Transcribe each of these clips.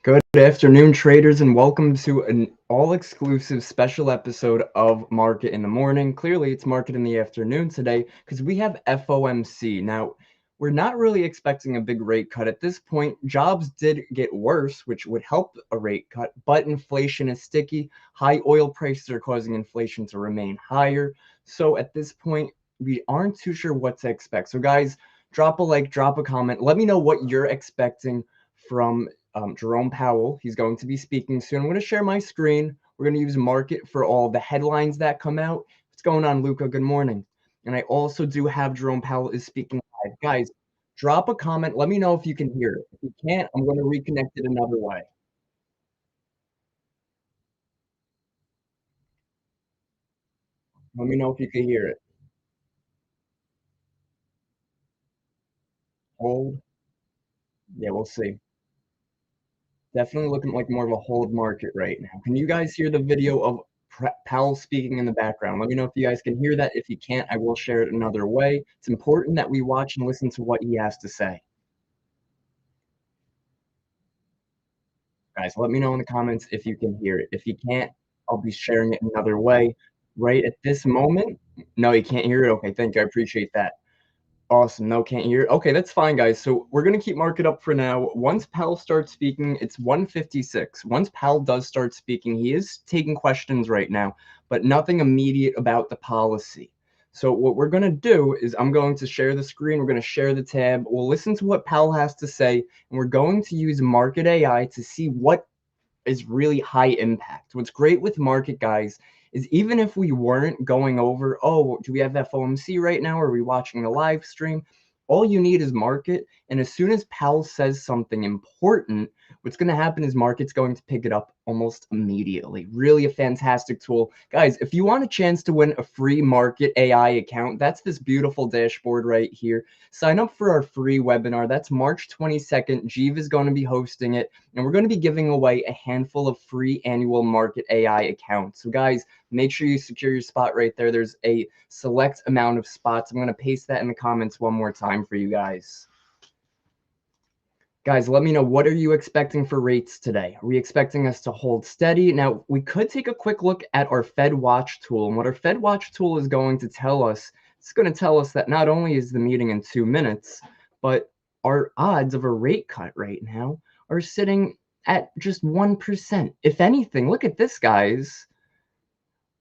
Good afternoon, traders, and welcome to an all-exclusive special episode of Market in the Morning. Clearly, it's Market in the Afternoon today because we have FOMC. Now, we're not really expecting a big rate cut at this point. Jobs did get worse, which would help a rate cut, but inflation is sticky. High oil prices are causing inflation to remain higher. So at this point, we aren't too sure what to expect. So guys, drop a like, drop a comment. Let me know what you're expecting from Jerome Powell. He's going to be speaking soon. I'm going to share my screen. We're going to use Market for all the headlines that come out. What's going on, Luca? Good morning. And I also do have Jerome Powell is speaking live. Guys, drop a comment. Let me know if you can hear it. If you can't, I'm going to reconnect it another way. Let me know if you can hear it. Hold. Yeah, we'll see. Definitely looking like more of a hold market right now. Can you guys hear the video of Powell speaking in the background? Let me know if you guys can hear that. If you can't, I will share it another way. It's important that we watch and listen to what he has to say. Guys, let me know in the comments if you can hear it. If you can't, I'll be sharing it another way. Right at this moment, no, you can't hear it? Okay, thank you, I appreciate that. Awesome. No, can't hear. Okay, that's fine, guys. So we're gonna keep market up for now. Once Powell starts speaking, it's 1:56. Once Powell does start speaking, he is taking questions right now, but nothing immediate about the policy. So what we're gonna do is I'm going to share the screen. We're gonna share the tab. We'll listen to what Powell has to say, and we're going to use Market AI to see what is really high impact. What's great with market, guys, is even if we weren't going over, oh, do we have FOMC right now? Are we watching the live stream? All you need is market. And as soon as Powell says something important, what's going to happen is market's going to pick it up almost immediately. Really a fantastic tool. Guys, if you want a chance to win a free market AI account, that's this beautiful dashboard right here. Sign up for our free webinar. That's March 22nd. Jeev is going to be hosting it, and we're going to be giving away a handful of free annual market AI accounts. So guys, make sure you secure your spot right there. There's a select amount of spots. I'm going to paste that in the comments one more time for you guys. Guys, let me know, what are you expecting for rates today? Are we expecting us to hold steady? Now, we could take a quick look at our Fed Watch tool. And what our Fed Watch tool is going to tell us, it's going to tell us that not only is the meeting in 2 minutes, but our odds of a rate cut right now are sitting at just 1%. If anything, look at this, guys.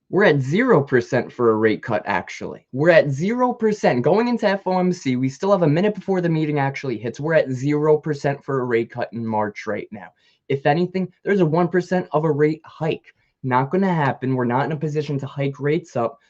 We're at 0% for a rate cut, actually. We're at 0%. Going into FOMC, we still have a minute before the meeting actually hits. We're at 0% for a rate cut in March right now. If anything, there's a 1% of a rate hike. Not going to happen. We're not in a position to hike rates up,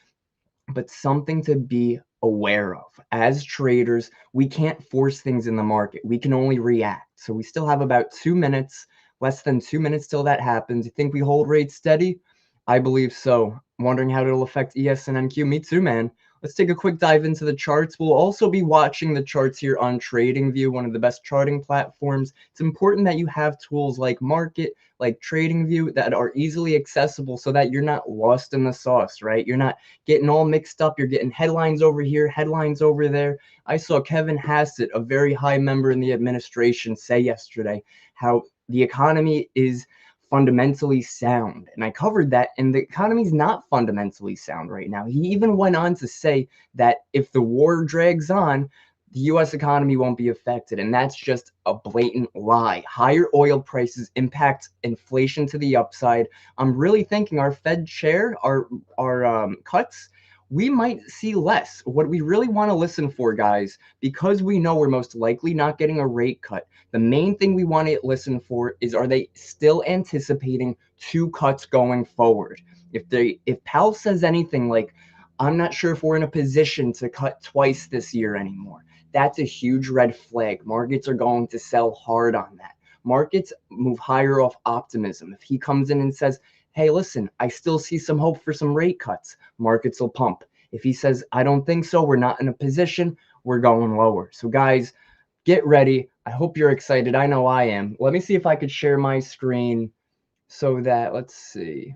but something to be aware of. As traders, we can't force things in the market. We can only react. So we still have about 2 minutes, less than 2 minutes till that happens. You think we hold rates steady? I believe so. I'm wondering how it'll affect ES and NQ. Me too, man. Let's take a quick dive into the charts. We'll also be watching the charts here on TradingView, one of the best charting platforms. It's important that you have tools like Market, like TradingView, that are easily accessible so that you're not lost in the sauce, right? You're not getting all mixed up. You're getting headlines over here, headlines over there. I saw Kevin Hassett, a very high member in the administration, say yesterday how the economy is fundamentally sound. And I covered that, and the economy's not fundamentally sound right now. He even went on to say that if the war drags on, the US economy won't be affected. And that's just a blatant lie. Higher oil prices impact inflation to the upside. I'm really thinking our Fed chair, our cuts, we might see less. What we really want to listen for, guys, because we know we're most likely not getting a rate cut, the main thing we want to listen for is, are they still anticipating 2 cuts going forward? If Powell says anything like, I'm not sure if we're in a position to cut twice this year anymore, that's a huge red flag. Markets are going to sell hard on that. Markets move higher off optimism. If he comes in and says, hey, listen, I still see some hope for some rate cuts, markets will pump. If he says, I don't think so, we're not in a position, we're going lower. So guys, get ready. I hope you're excited. I know I am. Let me see if I could share my screen so that, let's see,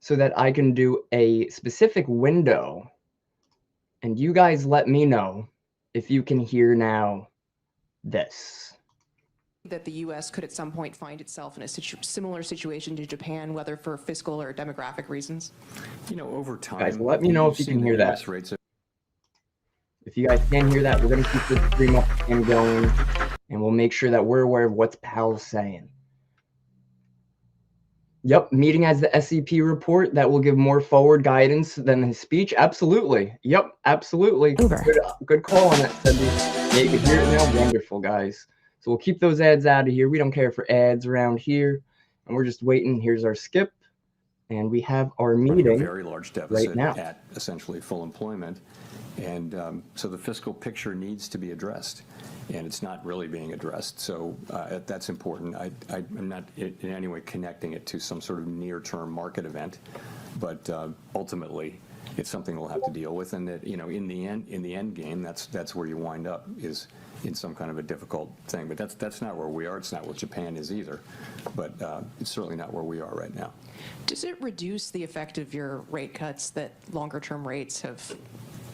so that I can do a specific window. And you guys let me know if you can hear now this. That the U.S. could at some point find itself in a similar situation to Japan, whether for fiscal or demographic reasons? You know, over time, guys, let me know if you can hear that. If you guys can hear that, we're going to keep this stream up and going, and we'll make sure that we're aware of what's Powell saying. Yep, meeting as the SEP report that will give more forward guidance than his speech. Absolutely. Yep, absolutely. Good call on that, Cindy. Yeah, you can hear it now. Wonderful, guys. So we'll keep those ads out of here. We don't care for ads around here. And we're just waiting. Here's our skip. And we have our meeting very large deficit right now at essentially full employment. And so the fiscal picture needs to be addressed. And it's not really being addressed. So that's important. I'm not in any way connecting it to some sort of near-term market event. But ultimately, it's something we'll have to deal with. And that, you know, in the end game, that's where you wind up, is in some kind of a difficult thing. But that's not where we are. It's not where Japan is either. But it's certainly not where we are right now. Does it reduce the effect of your rate cuts that longer-term rates have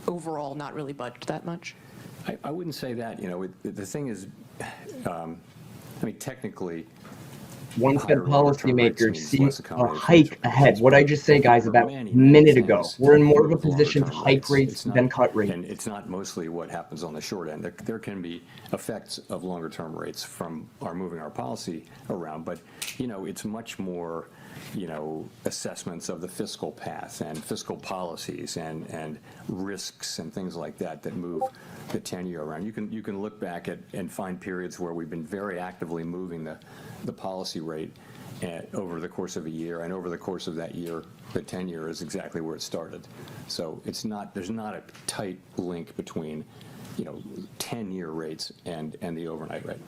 overall not really budged that much? I wouldn't say that. You know, the thing is, I mean, technically, One Fed higher longer-term rates policymakers means see less a accommodative hike financial ahead. conditions. What I just say, guys, There are about many, a many minute ago. things We're in that more of a move position to longer-term hike rates It's not- than cut rates. And it's not mostly what happens on the short end. There can be effects of longer-term rates from our moving our policy around, but, it's much more, assessments of the fiscal path and fiscal policies and risks and things like that that move the 10-year around. You can look back at and find periods where we've been very actively moving the policy rate over the course of a year, and over the course of that year, the 10-year is exactly where it started. So there's not a tight link between 10-year rates and the overnight rate.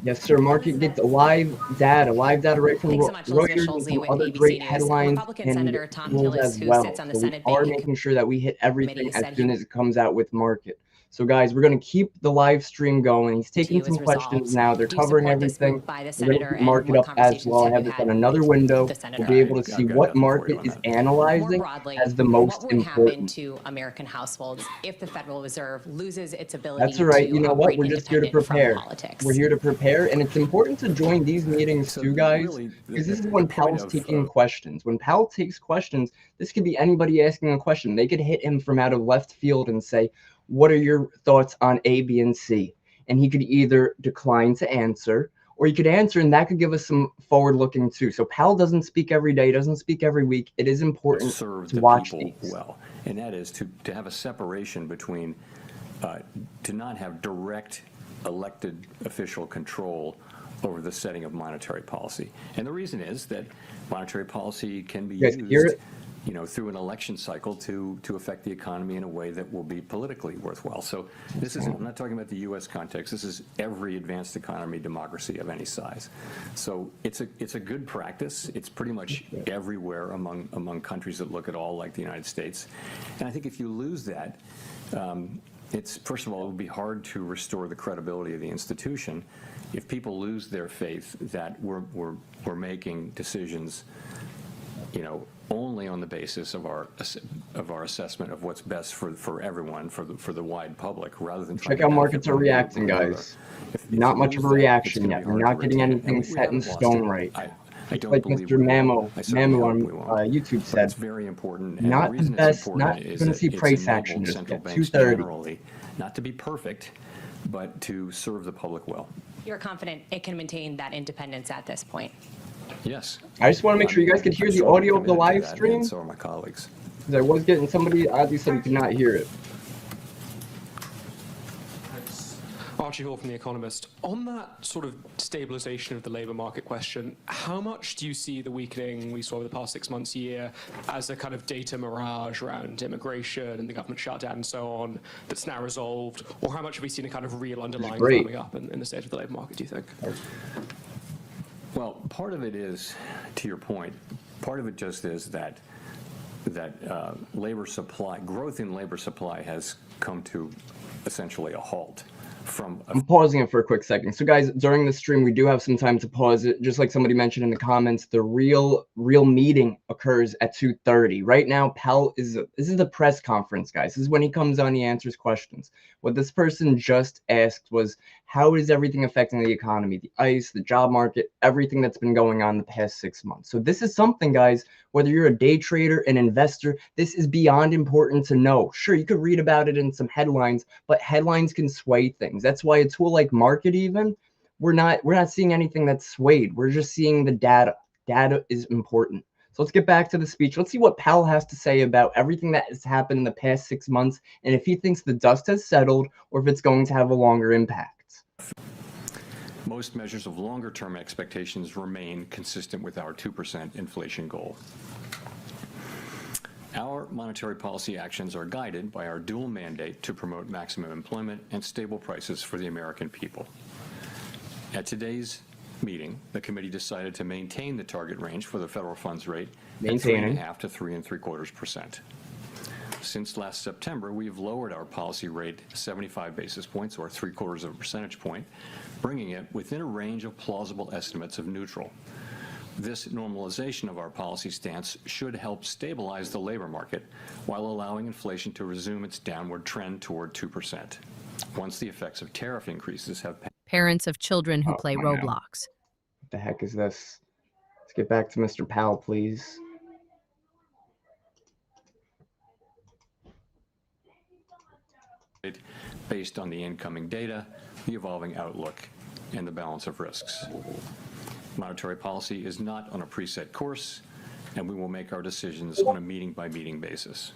Yes, sir. Market gets live data right from Thanks so much, Reuters and some other great headlines Republican and Senator Tom rules Tillis, as who well. sits on the So we Senate are Banking making sure that we hit everything Committee, as said soon as it comes out with market. So guys, we're going to keep the live stream going. He's taking some questions now. They're covering everything. By the We're going to senator, keep market and what up as well. I conversations have you this on had another with window. the We'll senator? be able to I've see got what nothing for you market on is that. More analyzing broadly, as the most what would happen important. to American households if the Federal Reserve loses its ability That's all right. to You know what? operate We're just here to independent from prepare. politics? We're here to prepare, and it's important to join these meetings So too, guys, really, because this is the when point Powell's of taking questions. When Powell takes questions, this could be anybody asking a question. They could hit him from out of left field and say, "What are your thoughts on A, B, and C?" And he could either decline to answer, or he could answer, and that could give us some forward-looking too. So Powell doesn't speak every day, doesn't speak every week. It is important serve to the watch people these. well, and that is to have a separation between to not have direct elected official control over the setting of monetary policy. And the reason is that monetary policy can be You guys hear used, it? through an election cycle to affect the economy in a way that will be politically worthwhile. So this isn't, I'm not talking about the U.S. context. This is every advanced economy democracy of any size. So it's a good practice. It's pretty much everywhere among countries that look at all like the United States. And I think if you lose that, it's, first of all, it would be hard to restore the credibility of the institution if people lose their faith that we're making decisions, only on the basis of our assessment of what's best for everyone, for the wide public, rather than Check how markets are reacting, guys. Not much of a reaction yet. We're not getting anything set in stone right. I don't Like believe Mr. we will. I certainly Mamu hope on we won't. YouTube But said, it's very important. And not the the reason best, it's important not is going to that see it's price enabled action just central yet. banks 2:30. generally not to be perfect, but to serve the public well. You're confident it can maintain that independence at this point? Yes. I just want to make sure you guys could hear I'm the certainly audio of the committed to live that, stream, and so are my colleagues. because I was getting somebody oddly said you could not hear it. Archie Hall from The Economist. On that sort of stabilization of the labor market question, how much do you see the weakening we saw over the past 6 months, year, as a kind of data mirage around immigration and the government shutdown and so on that's now resolved? Or how much have we seen a kind of real underlying firming up in the state of the labor market, do you think? Well, part of it is, to your point, part of it just is that labor supply, growth in labor supply has come to essentially a halt. I'm pausing it for a quick second. So guys, during the stream, we do have some time to pause it. Just like somebody mentioned in the comments, the real meeting occurs at 2:30. Right now, Powell this is the press conference, guys. This is when he comes on, he answers questions. What this person just asked was, how is everything affecting the economy, the ICE, the job market, everything that's been going on the past 6 months. So this is something, guys, whether you're a day trader, an investor, this is beyond important to know. Sure, you could read about it in some headlines, but headlines can sway things. That's why a tool like Market even, we're not seeing anything that's swayed. We're just seeing the data. Data is important. So let's get back to the speech. Let's see what Powell has to say about everything that has happened in the past 6 months, and if he thinks the dust has settled or if it's going to have a longer impact. Most measures of longer-term expectations remain consistent with our 2% inflation goal. Our monetary policy actions are guided by our dual mandate to promote maximum employment and stable prices for the American people. At today's meeting, the committee decided to maintain the target range for the federal funds rate at 3.5% to 3.75%. Since last September, we've lowered our policy rate 75 basis points, or 0.75 of a percentage point, bringing it within a range of plausible estimates of neutral. This normalization of our policy stance should help stabilize the labor market while allowing inflation to resume its downward trend toward 2%. Once the effects of tariff increases have Parents of children who play Roblox. What the heck is this? Let's get back to Mr. Powell, please. Based on the incoming data, the evolving outlook, and the balance of risks. Monetary policy is not on a preset course, and we will make our decisions on a meeting-by-meeting basis.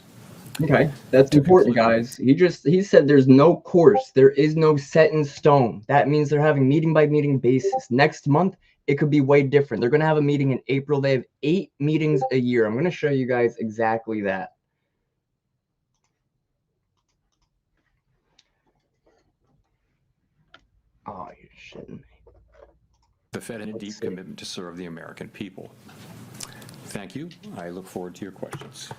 Okay, that's important, guys. He said there's no course. There is no set in stone. That means they're having meeting-by-meeting basis. Next month, it could be way different. They're going to have a meeting in April. They have 8 meetings a year. I'm going to show you guys exactly that. Oh, you're shitting me. The Fed had a deep commitment to serve the American people. Thank you. I look forward to your questions.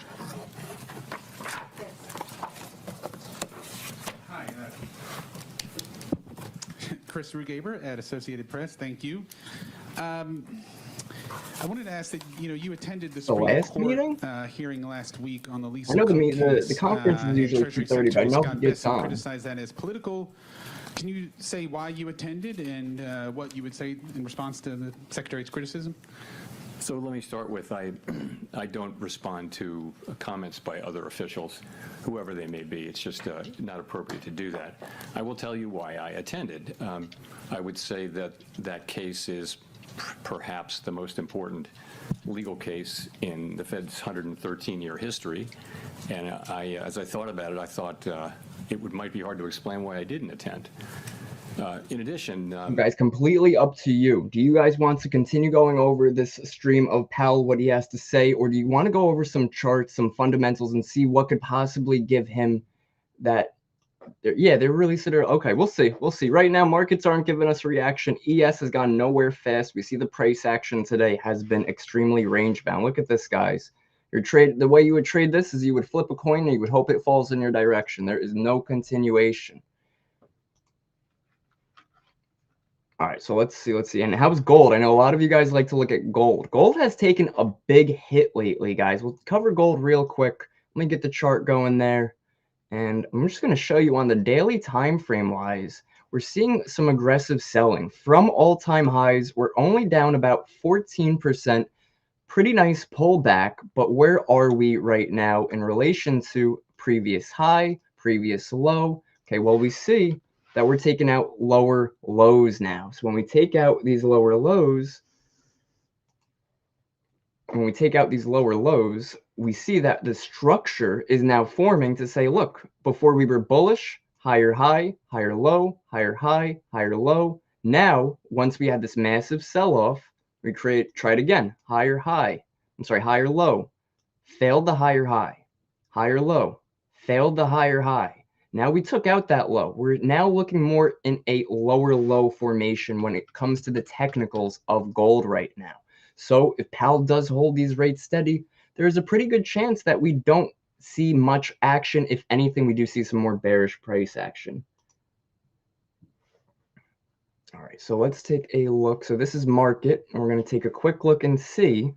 Hi, Chris Rugaber at Associated Press. Thank you. I wanted to ask that you attended the Supreme Court hearing last week on the Lisa I know Cook case. the conference is usually 2:30, but I know he gets on. Criticized that as political. Can you say why you attended and what you would say in response to the Secretary's criticism? So let me start with, I don't respond to comments by other officials, whoever they may be. It's just not appropriate to do that. I will tell you why I attended. I would say that that case is perhaps the most important legal case in the Fed's 113-year history. And as I thought about it, I thought it might be hard to explain why I didn't attend. In addition, guys, completely up to you. Do you guys want to continue going over this stream of Powell, what he has to say, or do you want to go over some charts, some fundamentals, and see what could possibly give him that? Yeah, they're really okay. We'll see. We'll see. Right now, markets aren't giving us a reaction. ES has gone nowhere fast. We see the price action today has been extremely range bound. Look at this, guys. The way you would trade this is you would flip a coin and you would hope it falls in your direction. There is no continuation. All right, so let's see. And how's gold? I know a lot of you guys like to look at gold. Gold has taken a big hit lately, guys. We'll cover gold real quick. Let me get the chart going there. And I'm just going to show you on the daily time frame wise, we're seeing some aggressive selling from all-time highs. We're only down about 14%. Pretty nice pullback, but where are we right now in relation to previous high, previous low? Okay, well, we see that we're taking out lower lows now. So when we take out these lower lows, we see that the structure is now forming to say, look, before we were bullish, higher high, higher low, higher high, higher low. Now, once we had this massive sell-off, we tried again, higher high, higher low, failed the higher high, higher low, failed the higher high. Now we took out that low. We're now looking more in a lower low formation when it comes to the technicals of gold right now. So if Powell does hold these rates steady, there's a pretty good chance that we don't see much action. If anything, we do see some more bearish price action. All right, so let's take a look. So this is market, and we're going to take a quick look and see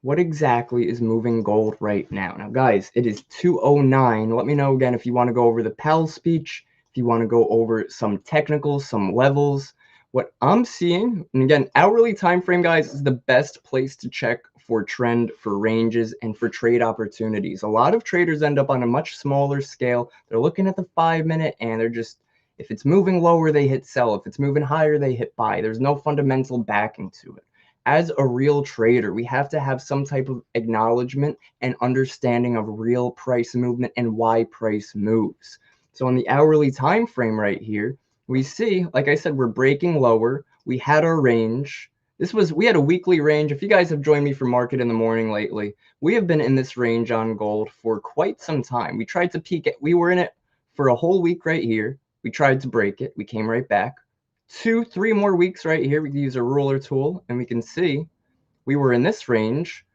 what exactly is moving gold right now. Now, guys, it is 2:09. Let me know again if you want to go over the Powell speech, if you want to go over some technicals, some levels. What I'm seeing, and again, hourly time frame, guys, is the best place to check for trend, for ranges, and for trade opportunities. A lot of traders end up on a much smaller scale. They're looking at the 5-minute, and they're just, if it's moving lower, they hit sell. If it's moving higher, they hit buy. There's no fundamental backing to it. As a real trader, we have to have some type of acknowledgement and understanding of real price movement and why price moves. So on the hourly time frame right here, we see, like I said, we're breaking lower. We had our range. We had a weekly range. If you guys have joined me for Market in the Morning lately, we have been in this range on gold for quite some time. We tried to peak it. We were in it for a whole week right here. We tried to break it. We came right back. 2-3 more weeks right here. We can use a ruler tool and we can see we were in this range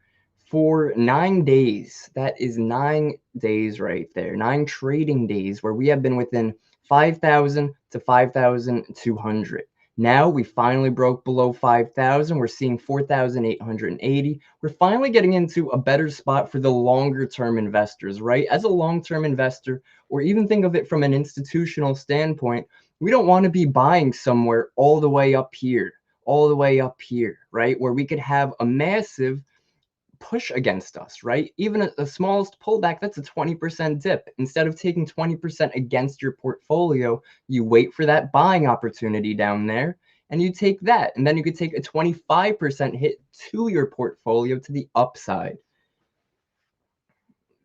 for 9 days. That is 9 days right there. 9 trading days where we have been within 5,000 to 5,200. Now we finally broke below 5,000. We're seeing 4,880. We're finally getting into a better spot for the longer term investors, right? As a long-term investor, or even think of it from an institutional standpoint, we don't want to be buying somewhere all the way up here, all the way up here, right? Where we could have a massive push against us, right? Even the smallest pullback, that's a 20% dip. Instead of taking 20% against your portfolio, you wait for that buying opportunity down there and you take that. And then you could take a 25% hit to your portfolio to the upside.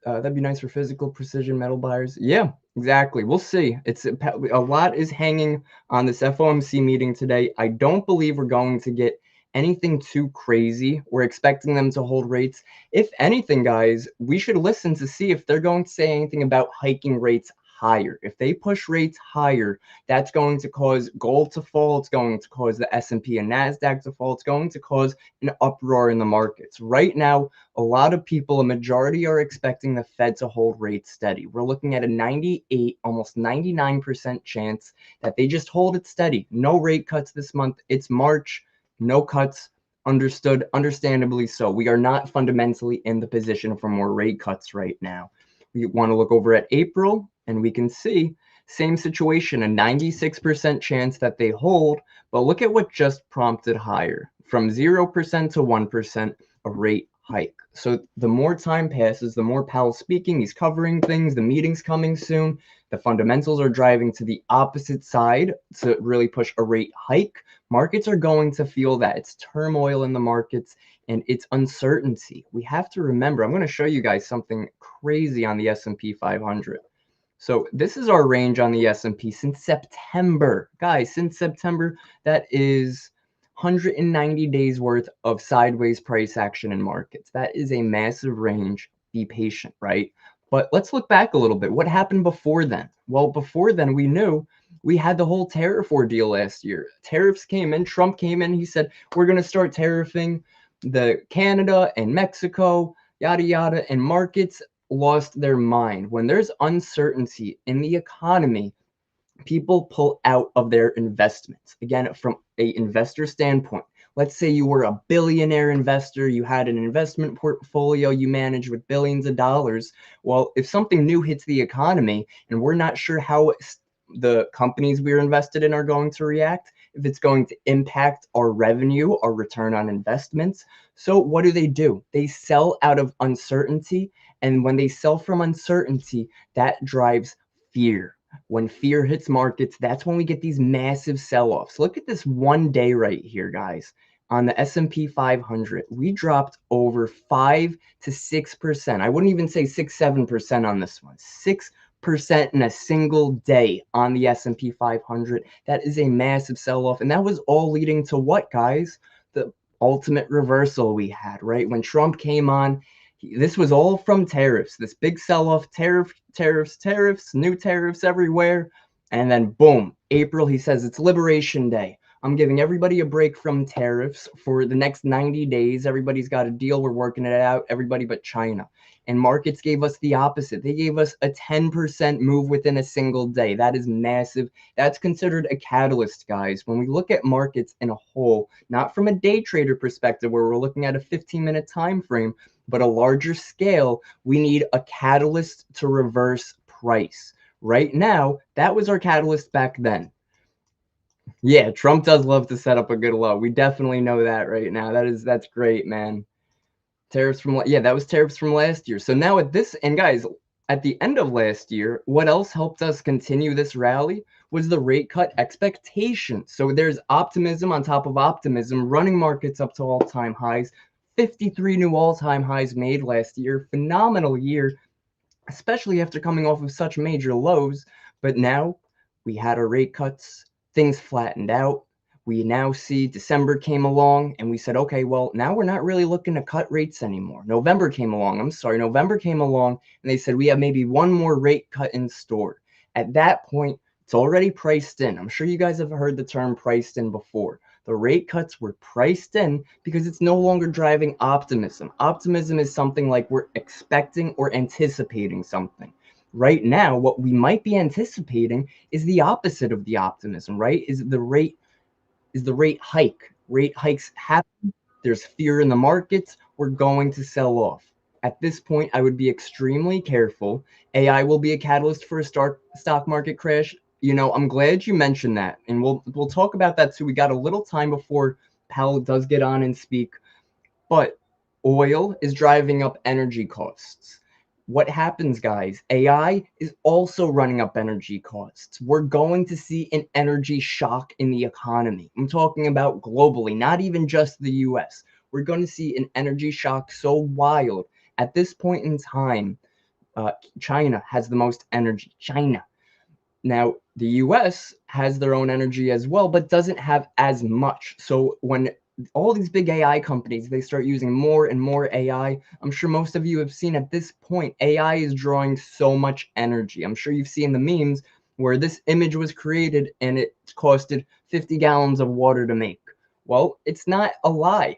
That'd be nice for physical precision metal buyers. Yeah, exactly. We'll see. It's a lot is hanging on this FOMC meeting today. I don't believe we're going to get anything too crazy. We're expecting them to hold rates. If anything, guys, we should listen to see if they're going to say anything about hiking rates higher. If they push rates higher, that's going to cause gold to fall. It's going to cause the S&P and NASDAQ to fall. It's going to cause an uproar in the markets. Right now, a lot of people, a majority, are expecting the Fed to hold rates steady. We're looking at a 98, almost 99% chance that they just hold it steady. No rate cuts this month. It's March. No cuts. Understood. Understandably so. We are not fundamentally in the position for more rate cuts right now. We want to look over at April, and we can see same situation, a 96% chance that they hold. But look at what just prompted higher, from 0% to 1%, a rate hike. So the more time passes, the more Powell's speaking, he's covering things, the meeting's coming soon, the fundamentals are driving to the opposite side to really push a rate hike. Markets are going to feel that. It's turmoil in the markets and it's uncertainty. We have to remember, I'm going to show you guys something crazy on the S&P 500. So this is our range on the S&P since September. Guys, since September, that is 190 days worth of sideways price action in markets. That is a massive range. Be patient, right? But let's look back a little bit. What happened before then? Well, before then, we knew we had the whole tariff ordeal last year. Tariffs came in. Trump came in. He said, we're going to start tariffing the Canada and Mexico, yada, yada, and markets lost their mind. When there's uncertainty in the economy, people pull out of their investments. Again, from an investor standpoint, let's say you were a billionaire investor, you had an investment portfolio you managed with billions of dollars. Well, if something new hits the economy and we're not sure how the companies we're invested in are going to react, if it's going to impact our revenue, our return on investments. So what do? They sell out of uncertainty. And when they sell from uncertainty, that drives fear. When fear hits markets, that's when we get these massive sell-offs. Look at this one day right here, guys. On the S&P 500, we dropped over 5 to 6%. I wouldn't even say 6-7% on this one. 6% in a single day on the S&P 500. That is a massive sell-off. And that was all leading to what, guys? The ultimate reversal we had, right? When Trump came on, this was all from tariffs, this big sell-off, tariffs, new tariffs everywhere. And then boom, April, he says it's Liberation Day. I'm giving everybody a break from tariffs for the next 90 days. Everybody's got a deal. We're working it out, everybody but China. And markets gave us the opposite. They gave us a 10% move within a single day. That is massive. That's considered a catalyst, guys. When we look at markets in a whole, not from a day trader perspective where we're looking at a 15-minute time frame, but a larger scale, we need a catalyst to reverse price. Right now, that was our catalyst back then. Yeah, Trump does love to set up a good low. We definitely know that right now. That's great, man. Tariffs from, yeah, that was tariffs from last year. So now at this, and guys, at the end of last year, what else helped us continue this rally was the rate cut expectation. So there's optimism on top of optimism, running markets up to all-time highs. 53 new all-time highs made last year. Phenomenal year, especially after coming off of such major lows. But now we had our rate cuts. Things flattened out. We now see December came along and we said, okay, well, now we're not really looking to cut rates anymore. November came along and they said we have maybe one more rate cut in store. At that point, it's already priced in. I'm sure you guys have heard the term priced in before. The rate cuts were priced in because it's no longer driving optimism. Optimism is something like we're expecting or anticipating something. Right now, what we might be anticipating is the opposite of the optimism, right? Is the rate hike. Rate hikes happen. There's fear in the markets. We're going to sell off. At this point, I would be extremely careful. AI will be a catalyst for a stock market crash. You know, I'm glad you mentioned that, and we'll talk about that too. We got a little time before Powell does get on and speak, but oil is driving up energy costs. What happens, guys? AI is also running up energy costs. We're going to see an energy shock in the economy. I'm talking about globally, not even just the US. We're going to see an energy shock so wild. At this point in time, China has the most energy. China. Now, the US has their own energy as well, but doesn't have as much. So when all these big AI companies, they start using more and more AI, I'm sure most of you have seen at this point, AI is drawing so much energy. I'm sure you've seen the memes where this image was created and it costed 50 gallons of water to make. Well, it's not a lie.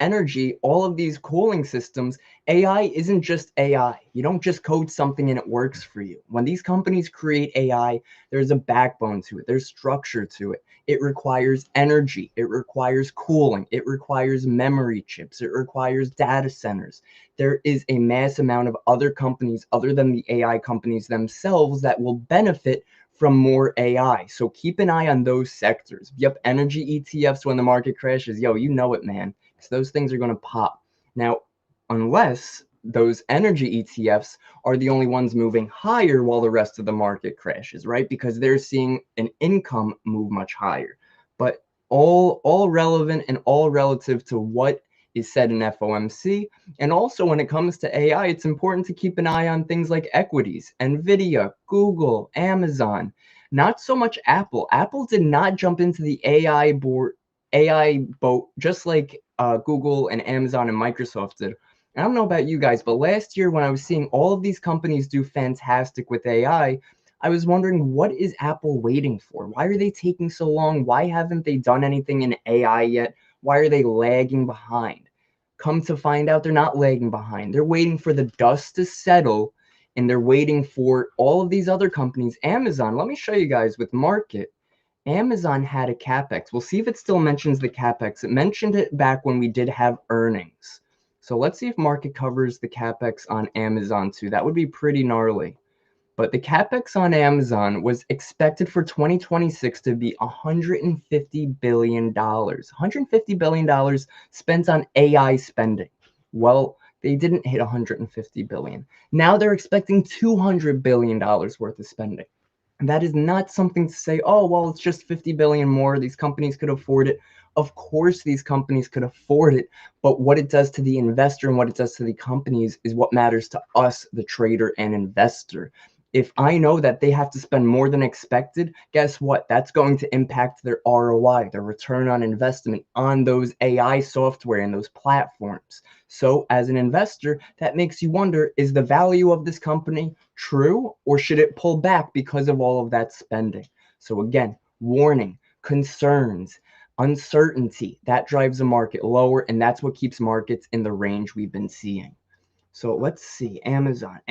Energy, all of these cooling systems, AI isn't just AI. You don't just code something and it works for you. When these companies create AI, there's a backbone to it. There's structure to it. It requires energy. It requires cooling. It requires memory chips. It requires data centers. There is a mass amount of other companies other than the AI companies themselves that will benefit from more AI. So keep an eye on those sectors. Yep, energy ETFs when the market crashes. Yo, you know it, man. So those things are going to pop. Now, unless those energy ETFs are the only ones moving higher while the rest of the market crashes, right? Because they're seeing an income move much higher. But all relevant and all relative to what is said in FOMC. And also when it comes to AI, it's important to keep an eye on things like equities, Nvidia, Google, Amazon, not so much Apple. Apple did not jump into the AI boat just like Google and Amazon and Microsoft did. I don't know about you guys, but last year when I was seeing all of these companies do fantastic with AI, I was wondering, what is Apple waiting for? Why are they taking so long? Why haven't they done anything in AI yet? Why are they lagging behind? Come to find out, they're not lagging behind. They're waiting for the dust to settle, and they're waiting for all of these other companies. Amazon, let me show you guys with market. Amazon had a CapEx. We'll see if it still mentions the CapEx. It mentioned it back when we did have earnings. So let's see if market covers the CapEx on Amazon too. That would be pretty gnarly. But the CapEx on Amazon was expected for 2026 to be $150 billion. $150 billion spent on AI spending. Well, they didn't hit $150 billion. Now they're expecting $200 billion worth of spending. That is not something to say, oh, well, it's just 50 billion more. These companies could afford it. Of course, these companies could afford it. But what it does to the investor and what it does to the companies is what matters to us, the trader and investor. If I know that they have to spend more than expected, guess what? That's going to impact their ROI, their return on investment on those AI software and those platforms. So as an investor, that makes you wonder, is the value of this company true, or should it pull back because of all of that spending? So again, warning, concerns, uncertainty, that drives the market lower, and that's what keeps markets in the range we've been seeing. So let's see, Amazon.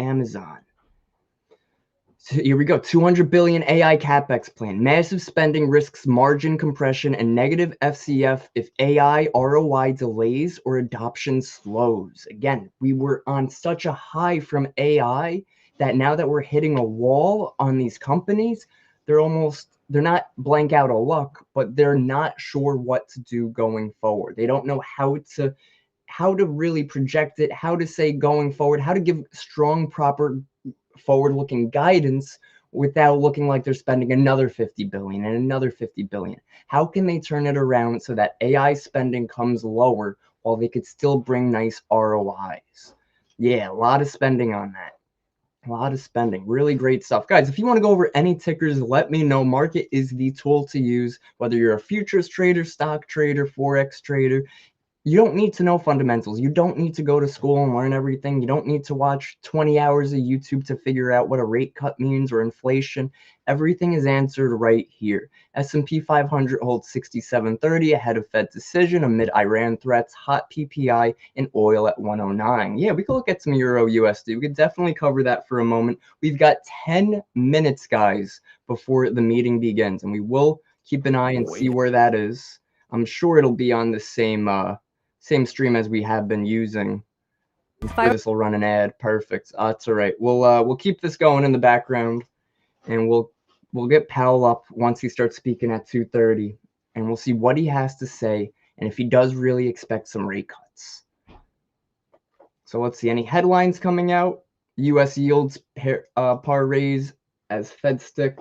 So here we go. 200 billion AI capex plan. Massive spending risks margin compression and negative FCF if AI ROI delays or adoption slows. Again, we were on such a high from AI that now that we're hitting a wall on these companies, they're not blank out of luck, but they're not sure what to do going forward. They don't know how to really project it, how to say going forward, how to give strong, proper forward-looking guidance without looking like they're spending another 50 billion and another 50 billion. How can they turn it around so that AI spending comes lower while they could still bring nice ROIs? Yeah, a lot of spending on that. A lot of spending. Really great stuff. Guys, if you want to go over any tickers, let me know. Market is the tool to use, whether you're a futures trader, stock trader, Forex trader. You don't need to know fundamentals. You don't need to go to school and learn everything. You don't need to watch 20 hours of YouTube to figure out what a rate cut means or inflation. Everything is answered right here. S&P 500 holds 67.30 ahead of Fed decision amid Iran threats, hot PPI, and oil at 109. Yeah, we could look at some Euro USD. We could definitely cover that for a moment. We've got 10 minutes, guys, before the meeting begins, and we will keep an eye and see where that is. I'm sure it'll be on the same stream as we have been using. This will run an ad. Perfect. That's all right. We'll keep this going in the background, and we'll get Powell up once he starts speaking at 2:30, and we'll see what he has to say and if he does really expect some rate cuts. So let's see, any headlines coming out? U.S. yields par raise as Fed stick.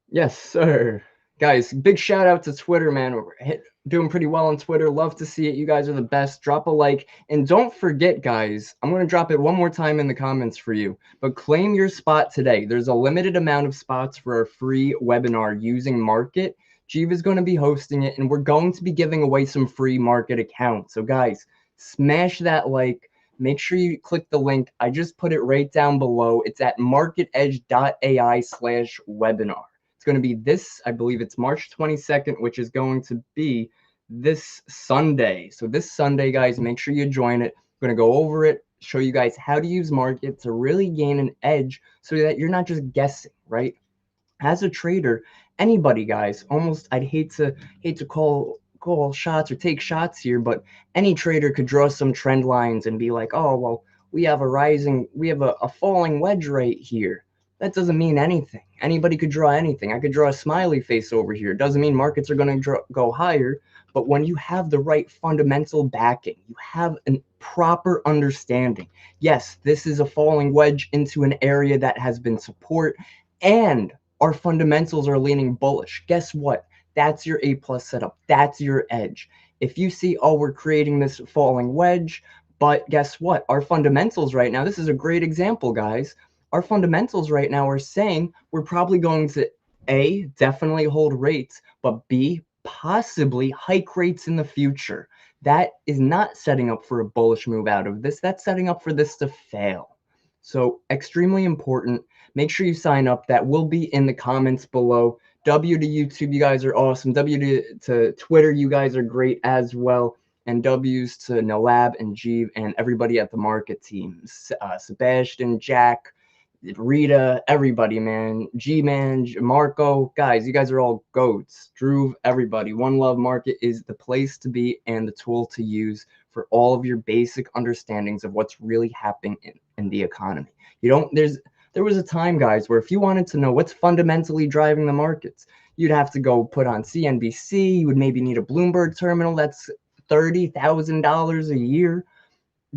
Yes, sir. Guys, big shout out to Twitter, man. We're doing pretty well on Twitter. Love to see it. You guys are the best. Drop a like. And don't forget, guys, I'm going to drop it one more time in the comments for you. But claim your spot today. There's a limited amount of spots for our free webinar using Market. Jiva's going to be hosting it, and we're going to be giving away some free Market accounts. So, guys, smash that like. Make sure you click the link. I just put it right down below. It's at marketedge.ai/webinar. It's going to be this, I believe it's March 22nd, which is going to be this Sunday. So this Sunday, guys, make sure you join it. I'm going to go over it, show you guys how to use Market to really gain an edge so that you're not just guessing, right? As a trader, anybody, guys, almost I'd hate to call shots or take shots here, but any trader could draw some trend lines and be like, oh, well, we have a falling wedge right here. That doesn't mean anything. Anybody could draw anything. I could draw a smiley face over here. It doesn't mean markets are going to go higher, but when you have the right fundamental backing, you have a proper understanding. Yes, this is a falling wedge into an area that has been support, and our fundamentals are leaning bullish. Guess what? That's your A-plus setup. That's your edge. If you see, oh, we're creating this falling wedge, but guess what? Our fundamentals right now, this is a great example, guys. Our fundamentals right now are saying we're probably going to, A, definitely hold rates, but B, possibly hike rates in the future. That is not setting up for a bullish move out of this. That's setting up for this to fail. So extremely important. Make sure you sign up. That will be in the comments below. W to YouTube, you guys are awesome. W to Twitter, you guys are great as well. And W's to Nalab and Jeev and everybody at the Market teams. Sebastian, Jack, Rita, everybody, man. G-Man, Marco. Guys, you guys are all goats. Drew, everybody. One Love Market is the place to be and the tool to use for all of your basic understandings of what's really happening in the economy. There was a time, guys, where if you wanted to know what's fundamentally driving the markets, you'd have to go put on CNBC. You would maybe need a Bloomberg terminal that's $30,000 a year.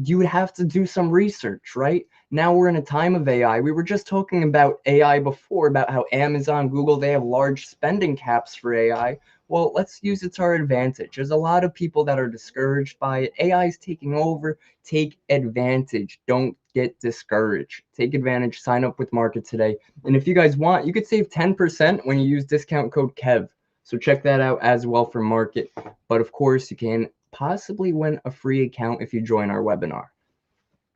You would have to do some research, right? Now we're in a time of AI. We were just talking about AI before, about how Amazon, Google, they have large spending caps for AI. Well, let's use it to our advantage. There's a lot of people that are discouraged by it. AI is taking over. Take advantage. Don't get discouraged. Take advantage. Sign up with Market today. And if you guys want, you could save 10% when you use discount code KEV. So check that out as well for Market. But of course, you can possibly win a free account if you join our webinar.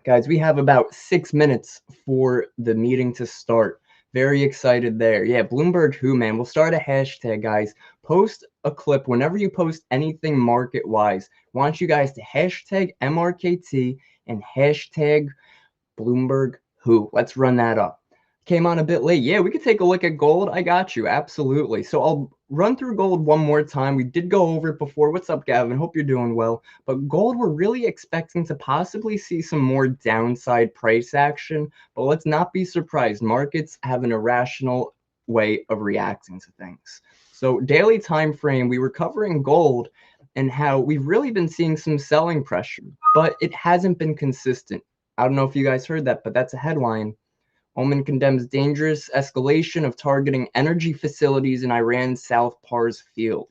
Guys, we have about 6 minutes for the meeting to start. Very excited there. Yeah, Bloomberg who, man? We'll start a hashtag, guys. Post a clip whenever you post anything market-wise. I want you guys to hashtag MRKT and hashtag Bloomberg who. Let's run that up. Came on a bit late. Yeah, we could take a look at gold. I got you. Absolutely. So I'll run through gold one more time. We did go over it before. What's up, Gavin? Hope you're doing well. But gold, we're really expecting to possibly see some more downside price action. But let's not be surprised. Markets have an irrational way of reacting to things. So daily time frame, we were covering gold and how we've really been seeing some selling pressure, but it hasn't been consistent. I don't know if you guys heard that, but that's a headline. Oman condemns dangerous escalation of targeting energy facilities in Iran's South Pars field.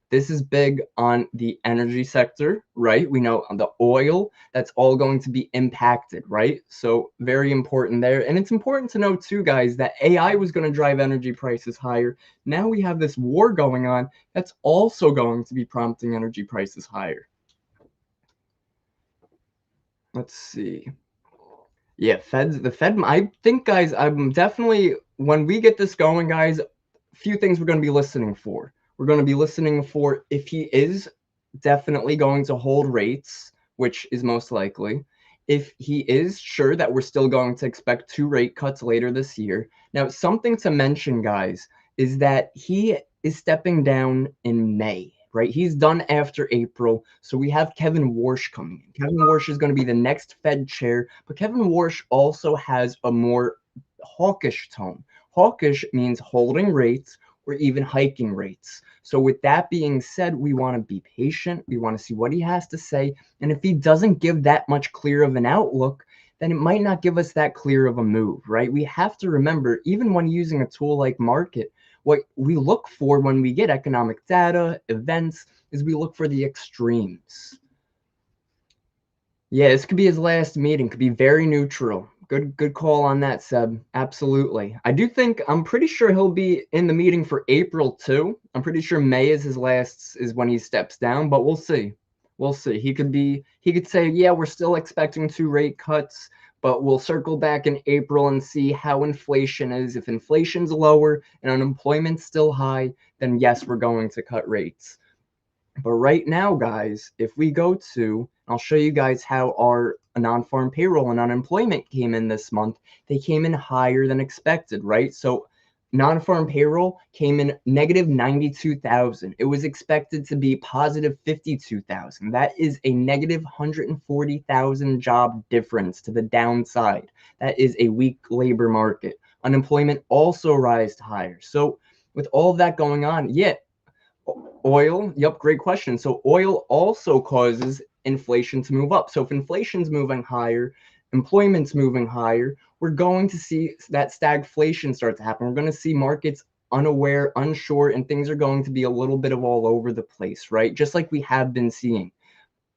This is big on the energy sector, right? We know on the oil, that's all going to be impacted, right? So very important there. And it's important to know too, guys, that AI was going to drive energy prices higher. Now we have this war going on that's also going to be prompting energy prices higher. Let's see. Yeah, the Fed, I think, guys, I'm definitely, when we get this going, guys, a few things we're going to be listening for. We're going to be listening for if he is definitely going to hold rates, which is most likely. If he is sure that we're still going to expect 2 rate cuts later this year. Now, something to mention, guys, is that he is stepping down in May. Right, he's done after April, so we have Kevin Warsh coming in. Kevin Warsh is going to be the next Fed chair, but Kevin Warsh also has a more hawkish tone. Hawkish means holding rates or even hiking rates. So with that being said, we want to be patient. We want to see what he has to say. And if he doesn't give that much clear of an outlook, then it might not give us that clear of a move, right? We have to remember, even when using a tool like Market, what we look for when we get economic data, events, is we look for the extremes. Yeah, this could be his last meeting, could be very neutral. Good call on that, Seb. Absolutely. I'm pretty sure he'll be in the meeting for April too. I'm pretty sure May is his last, is when he steps down, but we'll see. We'll see. He could say, yeah, we're still expecting 2 rate cuts, but we'll circle back in April and see how inflation is. If inflation's lower and unemployment's still high, then yes, we're going to cut rates. But right now, guys, if we go to, I'll show you guys how our non-farm payroll and unemployment came in this month. They came in higher than expected, right? So non-farm payroll came in negative 92,000. It was expected to be positive 52,000. That is a negative 140,000 job difference to the downside. That is a weak labor market. Unemployment also rised higher. So with all of that going on, oil, yep, great question. So oil also causes inflation to move up. So if inflation's moving higher, employment's moving higher, we're going to see that stagflation start to happen. We're going to see markets unaware, unsure, and things are going to be a little bit of all over the place, right? Just like we have been seeing.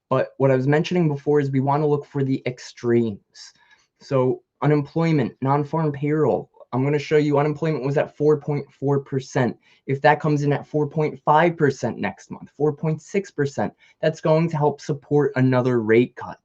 But what I was mentioning before is we want to look for the extremes. So unemployment, non-farm payroll, I'm going to show you unemployment was at 4.4%. If that comes in at 4.5% next month, 4.6%, that's going to help support another rate cut.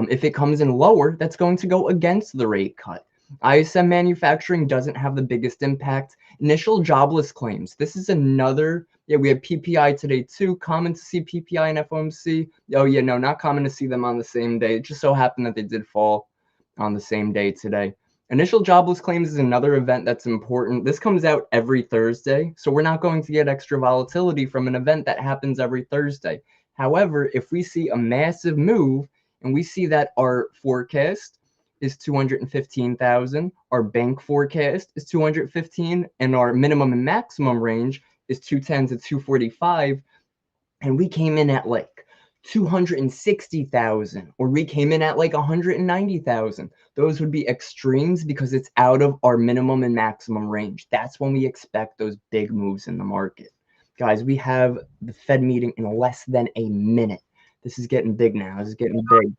If it comes in lower, that's going to go against the rate cut. ISM manufacturing doesn't have the biggest impact. Initial jobless claims. This is another, we have PPI today too. Common to see PPI and FOMC. Oh yeah, no, not common to see them on the same day. It just so happened that they did fall on the same day today. Initial jobless claims is another event that's important. This comes out every Thursday, so we're not going to get extra volatility from an event that happens every Thursday. However, if we see a massive move and we see that our forecast is 215,000, our bank forecast is 215, and our minimum and maximum range is 210 to 245, and we came in at like 260,000, or we came in at like 190,000. Those would be extremes because it's out of our minimum and maximum range. That's when we expect those big moves in the market. Guys, we have the Fed meeting in less than a minute. This is getting big now. This is getting big.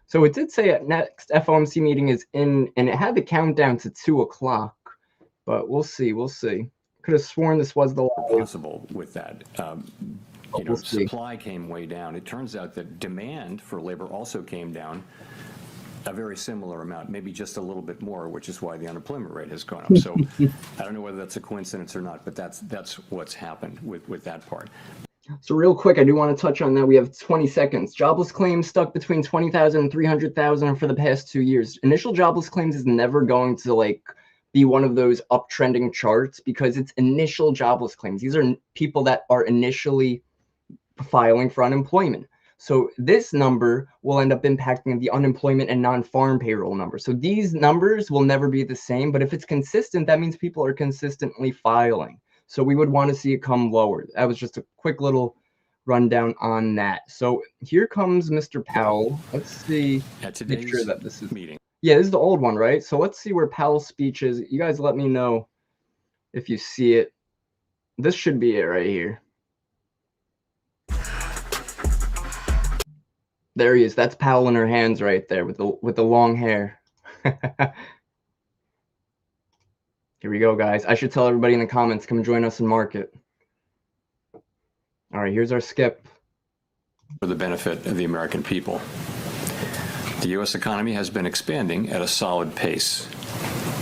So it did say next FOMC meeting is in, and it had the countdown to 2 o'clock, but we'll see. We'll see. Could have sworn this was the possible with that. Supply came way down. It turns out that demand for labor also came down a very similar amount, maybe just a little bit more, which is why the unemployment rate has gone up. So I don't know whether that's a coincidence or not, but that's what's happened with that part. So real quick, I do want to touch on that. We have 20 seconds. Jobless claims stuck between 20,000 and 300,000 for the past 2 years. Initial jobless claims is never going to be one of those uptrending charts because it's initial jobless claims. These are people that are initially filing for unemployment. So this number will end up impacting the unemployment and non-farm payroll number. So these numbers will never be the same, but if it's consistent, that means people are consistently filing. So we would want to see it come lower. That was just a quick little rundown on that. So here comes Mr. Powell. Let's see. Make sure that this is meeting. Yeah, this is the old one, right? So let's see where Powell's speech is. You guys let me know if you see it. This should be it right here. There he is. That's Powell in her hands right there with the long hair. Here we go, guys. I should tell everybody in the comments, come join us in market. All right, here's our skip. For the benefit of the American people. The U.S. economy has been expanding at a solid pace.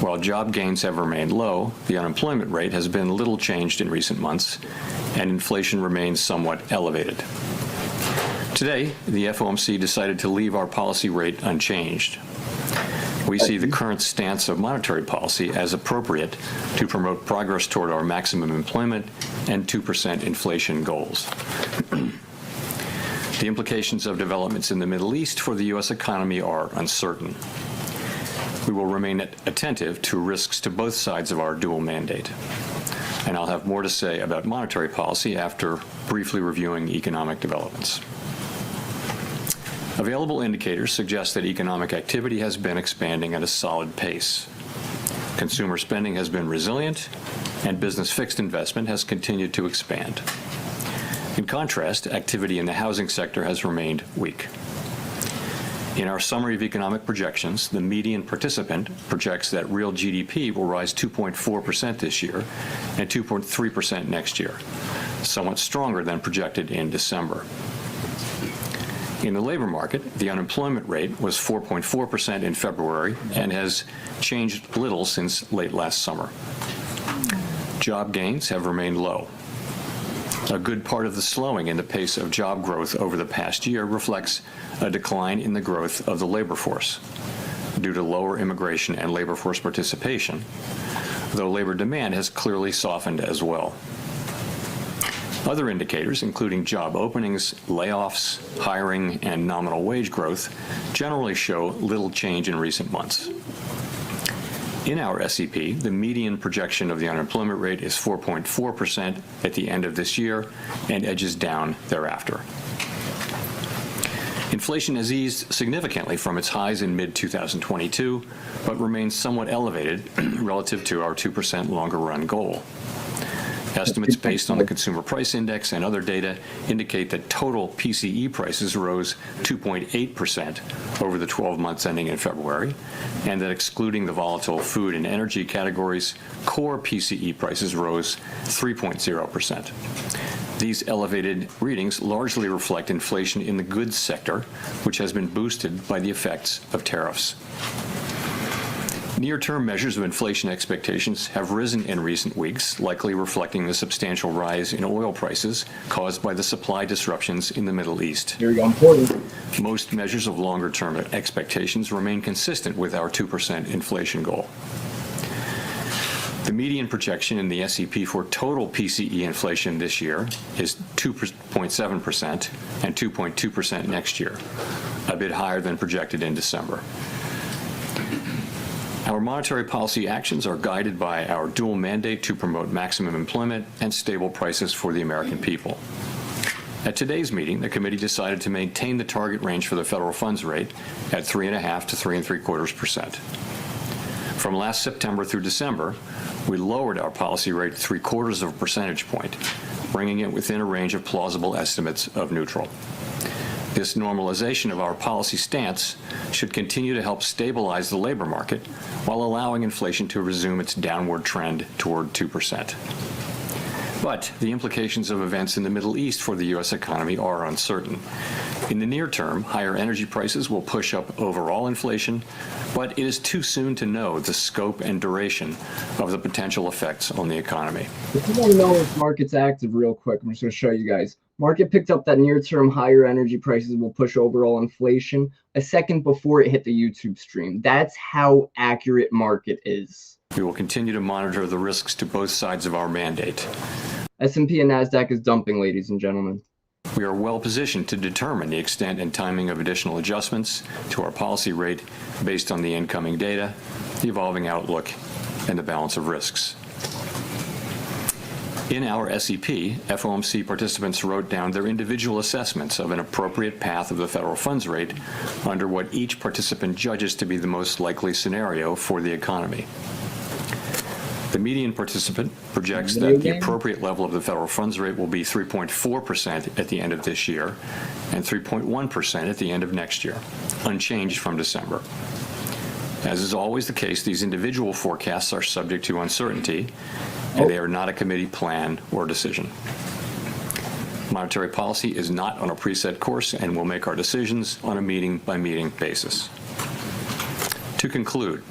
While job gains have remained low, the unemployment rate has been little changed in recent months, and inflation remains somewhat elevated. Today, the FOMC decided to leave our policy rate unchanged. We see the current stance of monetary policy as appropriate to promote progress toward our maximum employment and 2% inflation goals. The implications of developments in the Middle East for the U.S. economy are uncertain. We will remain attentive to risks to both sides of our dual mandate. and I'll have more to say about monetary policy after briefly reviewing economic developments. Available indicators suggest that economic activity has been expanding at a solid pace. Consumer spending has been resilient, and business fixed investment has continued to expand. In contrast, activity in the housing sector has remained weak. In our summary of economic projections, the median participant projects that real GDP will rise 2.4% this year and 2.3% next year, somewhat stronger than projected in December. In the labor market, the unemployment rate was 4.4% in February and has changed little since late last summer. Job gains have remained low. A good part of the slowing in the pace of job growth over the past year reflects a decline in the growth of the labor force due to lower immigration and labor force participation, though labor demand has clearly softened as well. Other indicators, including job openings, layoffs, hiring, and nominal wage growth, generally show little change in recent months. In our SEP, the median projection of the unemployment rate is 4.4% at the end of this year and edges down thereafter. Inflation has eased significantly from its highs in mid-2022, but remains somewhat elevated relative to our 2% longer-run goal. Estimates based on the Consumer Price Index and other data indicate that total PCE prices rose 2.8% over the 12 months ending in February, and that excluding the volatile food and energy categories, core PCE prices rose 3.0%. These elevated readings largely reflect inflation in the goods sector, which has been boosted by the effects of tariffs. Near-term measures of inflation expectations have risen in recent weeks, likely reflecting the substantial rise in oil prices caused by the supply disruptions in the Middle East. Very important. Most measures of longer-term expectations remain consistent with our 2% inflation goal. The median projection in the SEP for total PCE inflation this year is 2.7% and 2.2% next year, a bit higher than projected in December. Our monetary policy actions are guided by our dual mandate to promote maximum employment and stable prices for the American people. At today's meeting, the committee decided to maintain the target range for the federal funds rate at 3.5% to 3.75%. From last September through December, we lowered our policy rate 0.75 of a percentage point, bringing it within a range of plausible estimates of neutral. This normalization of our policy stance should continue to help stabilize the labor market while allowing inflation to resume its downward trend toward 2%. But the implications of events in the Middle East for the U.S. economy are uncertain. In the near term, higher energy prices will push up overall inflation, but it is too soon to know the scope and duration of the potential effects on the economy. If you want to know if market's active real quick, I'm just going to show you guys. Market picked up that near-term higher energy prices will push overall inflation a second before it hit the YouTube stream. That's how accurate market is. We will continue to monitor the risks to both sides of our mandate. S&P and NASDAQ is dumping, ladies and gentlemen. We are well positioned to determine the extent and timing of additional adjustments to our policy rate based on the incoming data, the evolving outlook, and the balance of risks. In our SEP, FOMC participants wrote down their individual assessments of an appropriate path of the federal funds rate under what each participant judges to be the most likely scenario for the economy. The median participant projects that the appropriate level of the federal funds rate will be 3.4% at the end of this year and 3.1% at the end of next year, unchanged from December. As is always the case, these individual forecasts are subject to uncertainty, and they are not a committee plan or decision. Monetary policy is not on a preset course, and we'll make our decisions on a meeting-by-meeting basis. To conclude,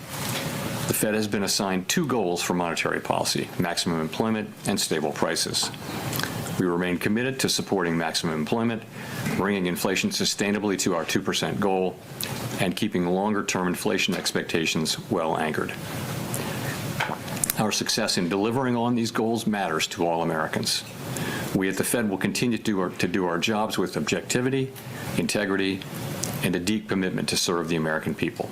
the Fed has been assigned two goals for monetary policy: maximum employment and stable prices. We remain committed to supporting maximum employment, bringing inflation sustainably to our 2% goal, and keeping longer-term inflation expectations well anchored. Our success in delivering on these goals matters to all Americans. We at the Fed will continue to do our jobs with objectivity, integrity, and a deep commitment to serve the American people.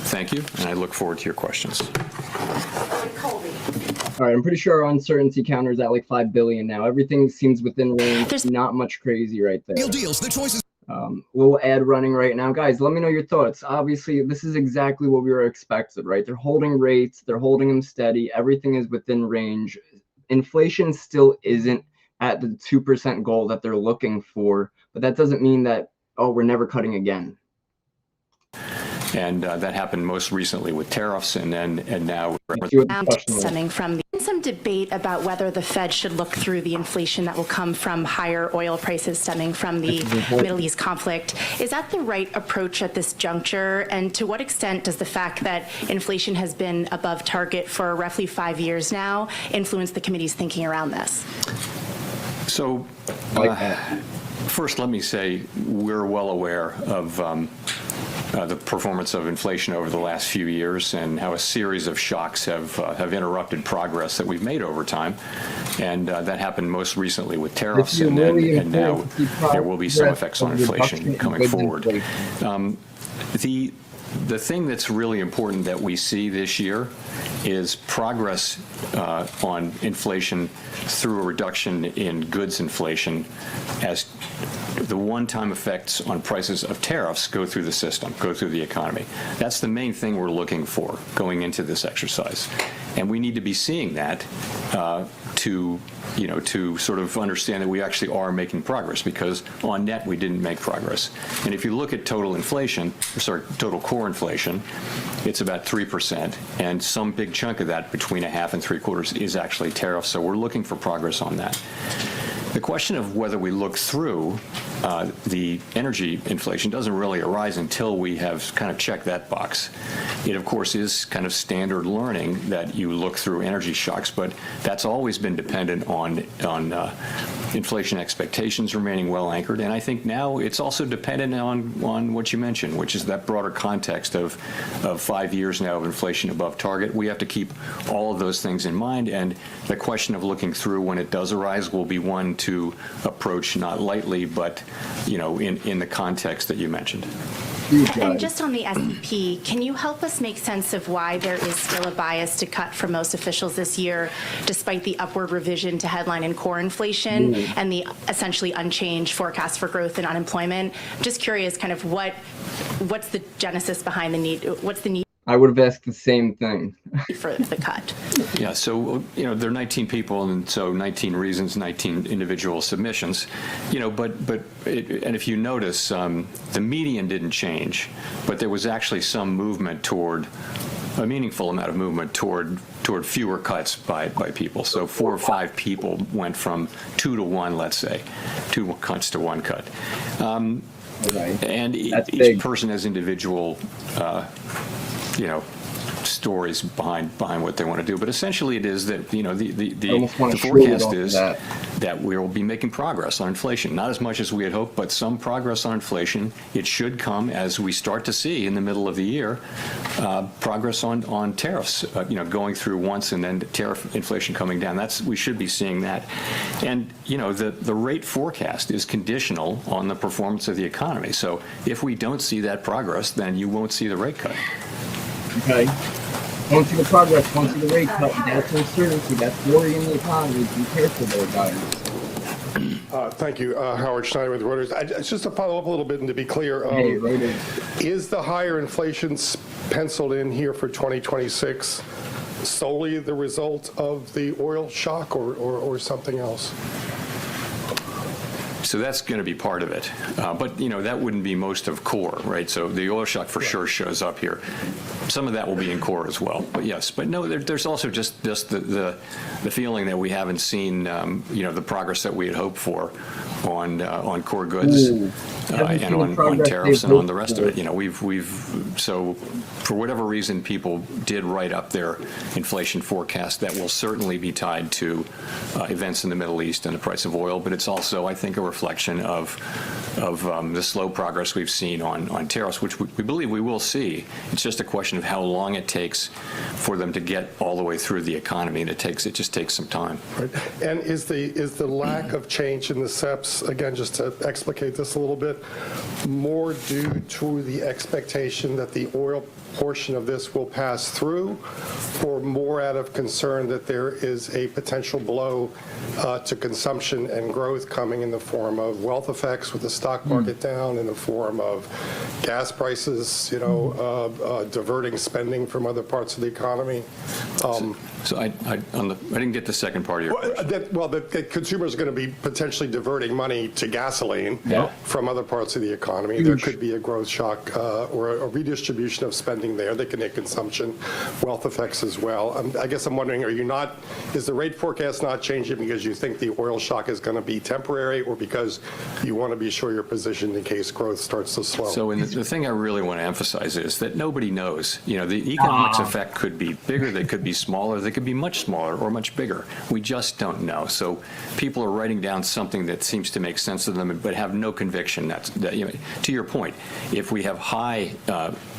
Thank you, and I look forward to your questions. Colby. All right, I'm pretty sure our uncertainty counter is at like 5 billion now. Everything seems within range. Not much crazy right there. Real deals. The choice is Little ad running right now. Guys, let me know your thoughts. Obviously, this is exactly what we were expected, right? They're holding rates. They're holding them steady. Everything is within range. Inflation still isn't at the 2% goal that they're looking for, but that doesn't mean that, oh, we're never cutting again. And that happened most recently with tariffs, and now stemming from some debate about whether the Fed should look through the inflation that will come from higher oil prices stemming from the Middle East conflict. Is that the right approach at this juncture? And to what extent does the fact that inflation has been above target for roughly 5 years now influence the committee's thinking around this? So, first, let me say we're well aware of the performance of inflation over the last few years and how a series of shocks have interrupted progress that we've made over time. And that happened most recently with tariffs, and now there will be some effects on inflation coming forward. The thing that's really important that we see this year is progress on inflation through a reduction in goods inflation as the one-time effects on prices of tariffs go through the system, go through the economy. That's the main thing we're looking for going into this exercise. And we need to be seeing that to sort of understand that we actually are making progress, because on net we didn't make progress. And if you look at total core inflation, it's about 3%, and some big chunk of that, between 1/2 and 3/4, is actually tariffs. So we're looking for progress on that. The question of whether we look through the energy inflation doesn't really arise until we have kind of checked that box. It, of course, is kind of standard learning that you look through energy shocks, but that's always been dependent on inflation expectations remaining well anchored. And I think now it's also dependent on what you mentioned, which is that broader context of 5 years now of inflation above target. We have to keep all of those things in mind, and the question of looking through when it does arise will be one to approach not lightly, but in the context that you mentioned. And just on the S&P, can you help us make sense of why there is still a bias to cut for most officials this year, despite the upward revision to headline and core inflation and the essentially unchanged forecast for growth and unemployment? I'm just curious, kind of what's the genesis behind the need? What's the need? I would have asked the same thing. For the cut. Yeah, so, there are 19 people, and so 19 reasons, 19 individual submissions, and if you notice, the median didn't change, but there was actually some movement toward, a meaningful amount of movement toward fewer cuts by people. So 4 or 5 people went from 2 to 1, let's say, 2 cuts to 1 cut. And each person has individual stories behind what they want to do, but essentially it is that the forecast is that we will be making progress on inflation. Not as much as we had hoped, but some progress on inflation. It should come as we start to see in the middle of the year progress on tariffs, going through once and then tariff inflation coming down. We should be seeing that, and the rate forecast is conditional on the performance of the economy. So if we don't see that progress, then you won't see the rate cut. Okay. Won't see the progress, won't see the rate cut. That's uncertainty. That's worry in the economy. Be careful there, guys. Thank you. Howard Schneider with Reuters. Just to follow up a little bit and to be clear, is the higher inflation penciled in here for 2026 solely the result of the oil shock or something else? So that's going to be part of it. But, that wouldn't be most of core, right? So the oil shock for sure shows up here. Some of that will be in core as well. But yes, but no, there's also just the feeling that we haven't seen, the progress that we had hoped for on core goods and on tariffs and on the rest of it. So for whatever reason, people did write up their inflation forecast. That will certainly be tied to events in the Middle East and the price of oil. But it's also, I think, a reflection of the slow progress we've seen on tariffs, which we believe we will see. It's just a question of how long it takes for them to get all the way through the economy, and it just takes some time. Right. And is the lack of change in the SEPs is, again, just to explicate this a little bit, more due to the expectation that the oil portion of this will pass through, or more out of concern that there is a potential blow to consumption and growth coming in the form of wealth effects with the stock market down, in the form of gas prices, diverting spending from other parts of the economy. So I didn't get the second part of your question. That consumers are going to be potentially diverting money to gasoline from other parts of the economy. There could be a growth shock or a redistribution of spending there that can hit consumption, wealth effects as well. I guess I'm wondering, is the rate forecast not changing because you think the oil shock is going to be temporary, or because you want to be sure you're positioned in case growth starts to slow? So the thing I really want to emphasize is that nobody knows. The economics effect could be bigger, they could be smaller, they could be much smaller or much bigger. We just don't know. So people are writing down something that seems to make sense to them, but have no conviction. To your point, if we have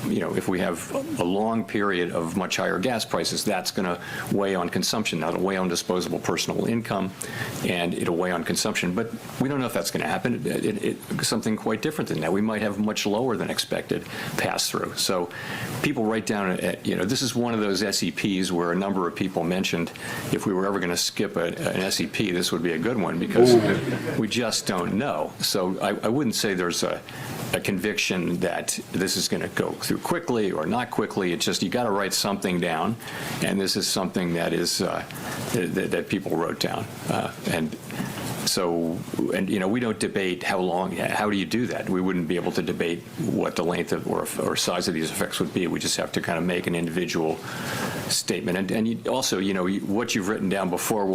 if we have a long period of much higher gas prices, that's going to weigh on consumption. That'll weigh on disposable personal income, and it'll weigh on consumption. But we don't know if that's going to happen. Something quite different than that. We might have much lower than expected pass-through. So people write down, this is one of those SEPs where a number of people mentioned if we were ever going to skip an SEP, this would be a good one, because we just don't know. So I wouldn't say there's a conviction that this is going to go through quickly or not quickly. It's just you got to write something down, and this is something that is that people wrote down, and we don't debate how long. How do you do that? We wouldn't be able to debate what the length of or size of these effects would be. We just have to kind of make an individual statement, and also, what you've written down before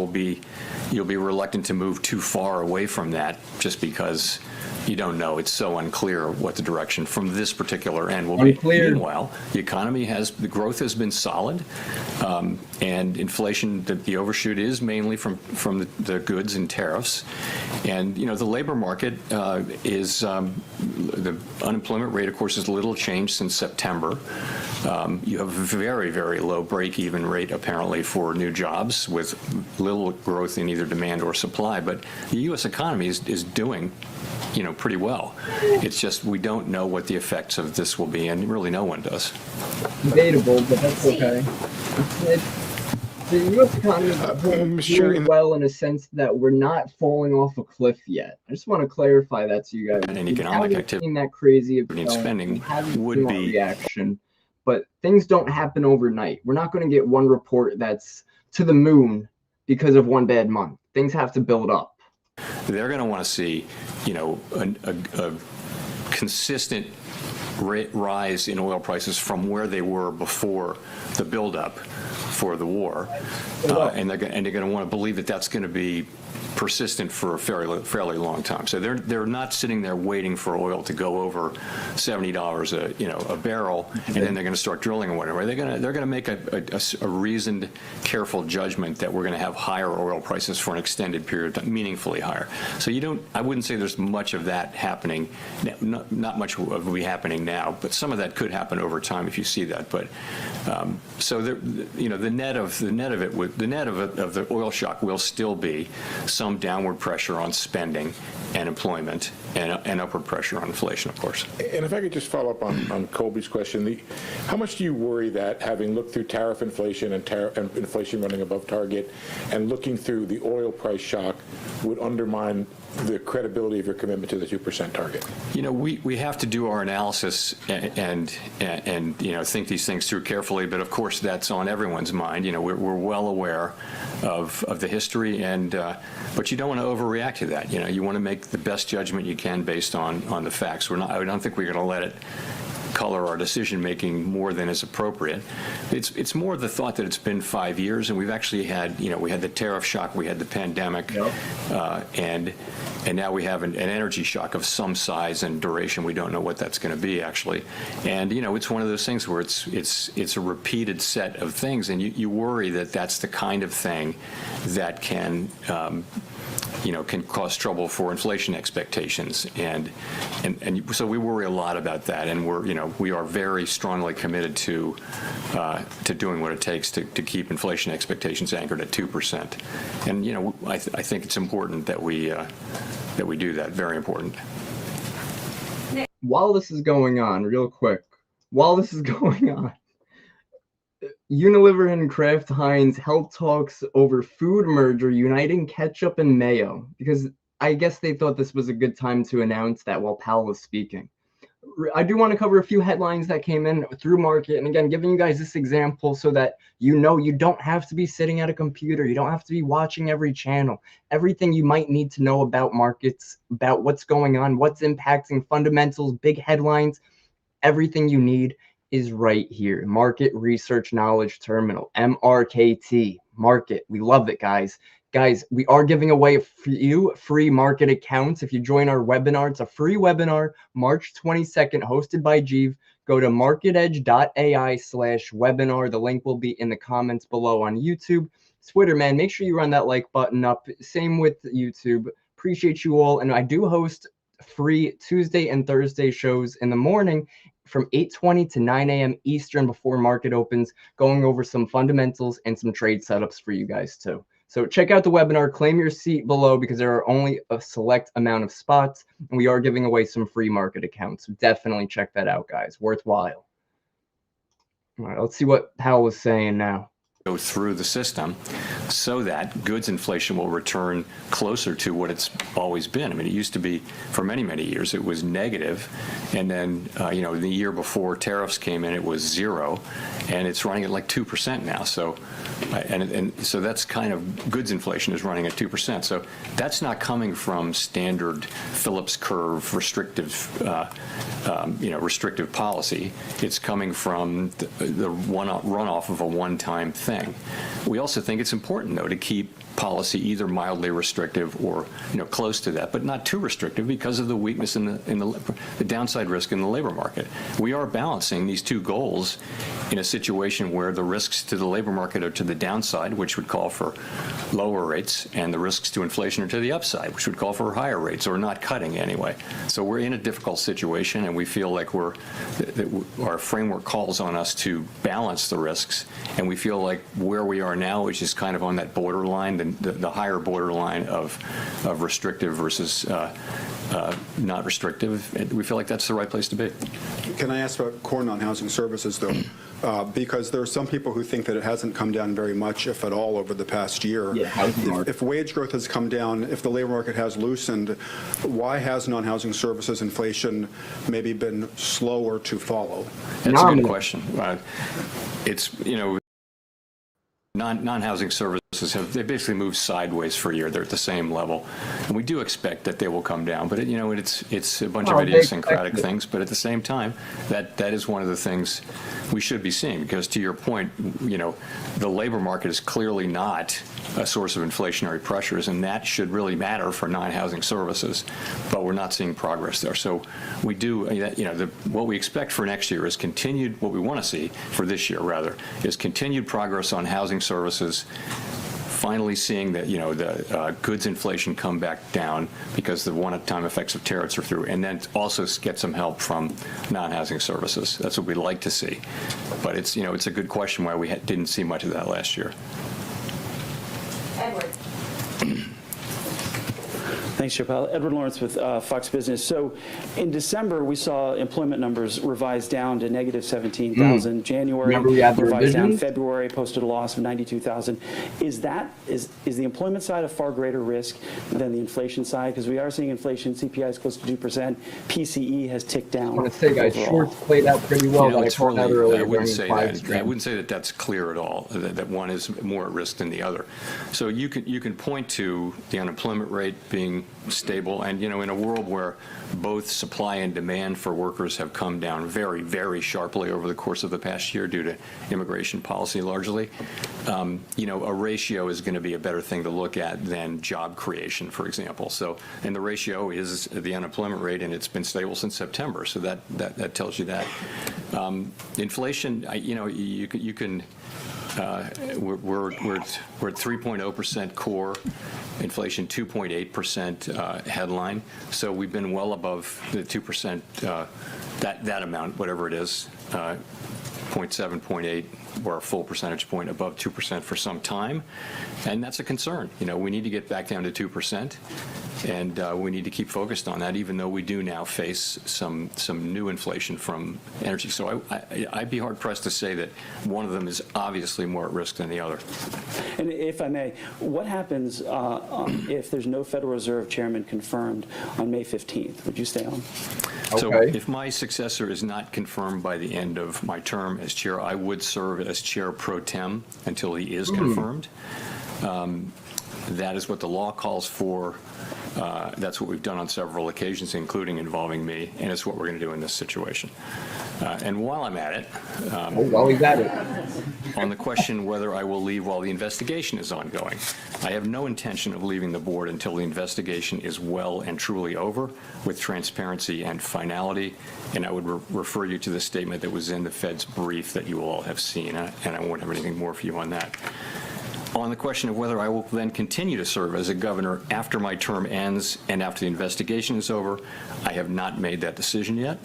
you'll be reluctant to move too far away from that, just because you don't know. It's so unclear what the direction from this particular end will be. Meanwhile, the growth has been solid, and inflation, the overshoot is mainly from the goods and tariffs. And, the labor market the unemployment rate, of course, is little changed since September. You have a very, very low break-even rate, apparently, for new jobs, with little growth in either demand or supply. But the U.S. economy is doing pretty well. It's just we don't know what the effects of this will be, and really no one does. Debatable, but that's okay. The U.S. economy is doing well in a sense that we're not falling off a cliff yet. I just want to clarify that to you guys. And economic activity, that crazy of spending would be reaction, but things don't happen overnight. We're not going to get one report that's to the moon because of one bad month. Things have to build up. They're going to want to see, a consistent rise in oil prices from where they were before the buildup for the war, and they're going to want to believe that that's going to be persistent for a fairly long time. So they're not sitting there waiting for oil to go over $70 a barrel, and then they're going to start drilling or whatever. They're going to make a reasoned, careful judgment that we're going to have higher oil prices for an extended period, meaningfully higher. So I wouldn't say there's much of that happening. Not much will be happening now, but some of that could happen over time if you see that. But so the net of the oil shock will still be some downward pressure on spending and employment, and upward pressure on inflation, of course. And if I could just follow up on Colby's question, how much do you worry that, having looked through tariff inflation and inflation running above target, and looking through the oil price shock, would undermine the credibility of your commitment to the 2% target? We have to do our analysis and think these things through carefully, but of course that's on everyone's mind. We're well aware of the history, but you don't want to overreact to that. You want to make the best judgment you can based on the facts. I don't think we're going to let it color our decision-making more than is appropriate. It's more the thought that it's been 5 years, and we've actually had, we had the tariff shock, we had the pandemic, and now we have an energy shock of some size and duration. We don't know what that's going to be, actually. And, it's one of those things where it's a repeated set of things, and you worry that that's the kind of thing that can cause trouble for inflation expectations, and so we worry a lot about that, and we are very strongly committed to doing what it takes to keep inflation expectations anchored at 2%. And I think it's important that we we do that. Very important. While this is going on, real quick, while this is going on, Unilever and Kraft Heinz held talks over food merger uniting ketchup and mayo, because I guess they thought this was a good time to announce that while Powell was speaking. I do want to cover a few headlines that came in through market, and again, giving you guys this example so that you know you don't have to be sitting at a computer, you don't have to be watching every channel. Everything you might need to know about markets, about what's going on, what's impacting fundamentals, big headlines, everything you need is right here. Market Research Knowledge Terminal, MRKT. Market. We love it, guys. Guys, we are giving away a few free market accounts. If you join our webinar, it's a free webinar, March 22nd, hosted by Jeev. Go to marketedge.ai/webinar. The link will be in the comments below on YouTube. Twitter, man, make sure you run that like button up. Same with YouTube. Appreciate you all. And I do host free Tuesday and Thursday shows in the morning from 8:20 to 9 a.m. Eastern before market opens, going over some fundamentals and some trade setups for you guys too. So check out the webinar, claim your seat below because there are only a select amount of spots, and we are giving away some free market accounts. So definitely check that out, guys. Worthwhile. All right, let's see what Powell was saying now. Go through the system so that goods inflation will return closer to what it's always been. I mean, it used to be for many, many years, it was negative. And then, the year before tariffs came in, it was 0. And it's running at like 2% now. So, and so that's kind of goods inflation is running at 2%. So that's not coming from standard Phillips curve restrictive, restrictive policy. It's coming from the runoff of a one-time thing. We also think it's important, though, to keep policy either mildly restrictive or close to that, but not too restrictive because of the weakness in the downside risk in the labor market. We are balancing these two goals in a situation where the risks to the labor market are to the downside, which would call for lower rates, and the risks to inflation are to the upside, which would call for higher rates or not cutting anyway. So we're in a difficult situation, and we feel like our framework calls on us to balance the risks, and we feel like where we are now, which is kind of on that borderline, the higher borderline of restrictive versus not restrictive, we feel like that's the right place to be. Can I ask about core non-housing services, though? Because there are some people who think that it hasn't come down very much, if at all, over the past year. Yeah, if wage growth has come down, if the labor market has loosened, why has non-housing services inflation maybe been slower to follow? That's a good question. Non-housing services they basically moved sideways for a year. They're at the same level, and we do expect that they will come down. But it's a bunch of idiosyncratic things. But at the same time, that is one of the things we should be seeing, because to your point, the labor market is clearly not a source of inflationary pressures, and that should really matter for non-housing services. But we're not seeing progress there. So we do, what we expect for next year is continued. What we want to see for this year, rather, is continued progress on housing services. Finally seeing that, the goods inflation come back down because the one-time effects of tariffs are through, and then also get some help from non-housing services. That's what we'd like to see. But it's a good question why we didn't see much of that last year. Edward. Thanks, Chair Powell. Edward Lawrence with Fox Business. So in December, we saw employment numbers revised down to negative 17,000. January revised down. February posted a loss of 92,000. Is the employment side a far greater risk than the inflation side? Because we are seeing inflation, CPI is close to 2%. PCE has ticked down. I want to say, guys, shorts played out pretty well. I wouldn't say that that's clear at all, that one is more at risk than the other. So you can point to the unemployment rate being stable, and in a world where both supply and demand for workers have come down very, very sharply over the course of the past year due to immigration policy largely, a ratio is going to be a better thing to look at than job creation, for example. So, and the ratio is the unemployment rate, and it's been stable since September. So that tells you that. Inflation, you can. We're at 3.0% core inflation, 2.8% headline. So we've been well above the 2%, that amount, whatever it is, 0.7, 0.8. or a full percentage point above 2% for some time, and that's a concern. We need to get back down to 2%, and we need to keep focused on that, even though we do now face some new inflation from energy. So I'd be hard-pressed to say that one of them is obviously more at risk than the other. And if I may, what happens if there's no Federal Reserve chairman confirmed on May 15th? Would you stay on? So Okay. if my successor is not confirmed by the end of my term as chair, I would serve as chair pro tem until he is confirmed. That is what the law calls for. That's what we've done on several occasions, including involving me, and it's what we're going to do in this situation. And while I'm at it, While he's at it. on the question whether I will leave while the investigation is ongoing, I have no intention of leaving the board until the investigation is well and truly over, with transparency and finality. And I would refer you to the statement that was in the Fed's brief that you all have seen, and I won't have anything more for you on that. On the question of whether I will then continue to serve as a governor after my term ends and after the investigation is over, I have not made that decision yet,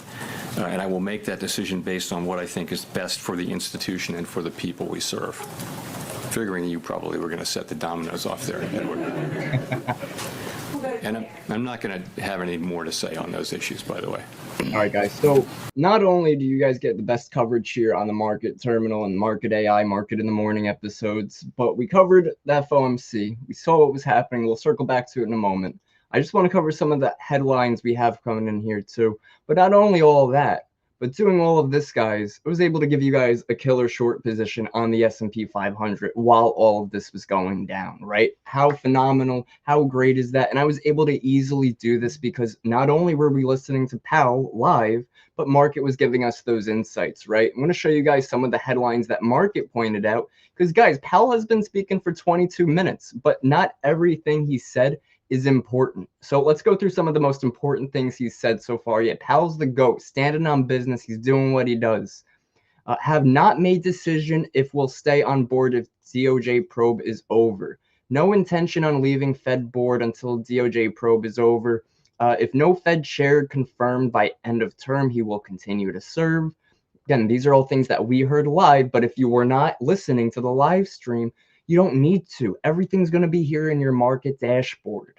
and I will make that decision based on what I think is best for the institution and for the people we serve. Figuring you probably were going to set the dominoes off there, Edward. And I'm not going to have any more to say on those issues, by the way. All right, guys. So not only do you guys get the best coverage here on the Market Terminal and Market AI, Market in the Morning episodes, but we covered the FOMC. We saw what was happening. We'll circle back to it in a moment. I just want to cover some of the headlines we have coming in here too. But not only all that, but doing all of this, guys, I was able to give you guys a killer short position on the S&P 500 while all of this was going down, right? How phenomenal, how great is that? And I was able to easily do this because not only were we listening to Powell live, but Market was giving us those insights, right? I'm going to show you guys some of the headlines that Market pointed out because, guys, Powell has been speaking for 22 minutes, but not everything he said is important. So let's go through some of the most important things he's said so far. Yeah, Powell's the GOAT, standing on business. He's doing what he does. Have not made decision if we'll stay on board if DOJ probe is over. No intention on leaving Fed board until DOJ probe is over. If no Fed chair confirmed by end of term, he will continue to serve. Again, these are all things that we heard live, but if you were not listening to the live stream, you don't need to. Everything's going to be here in your market dashboard.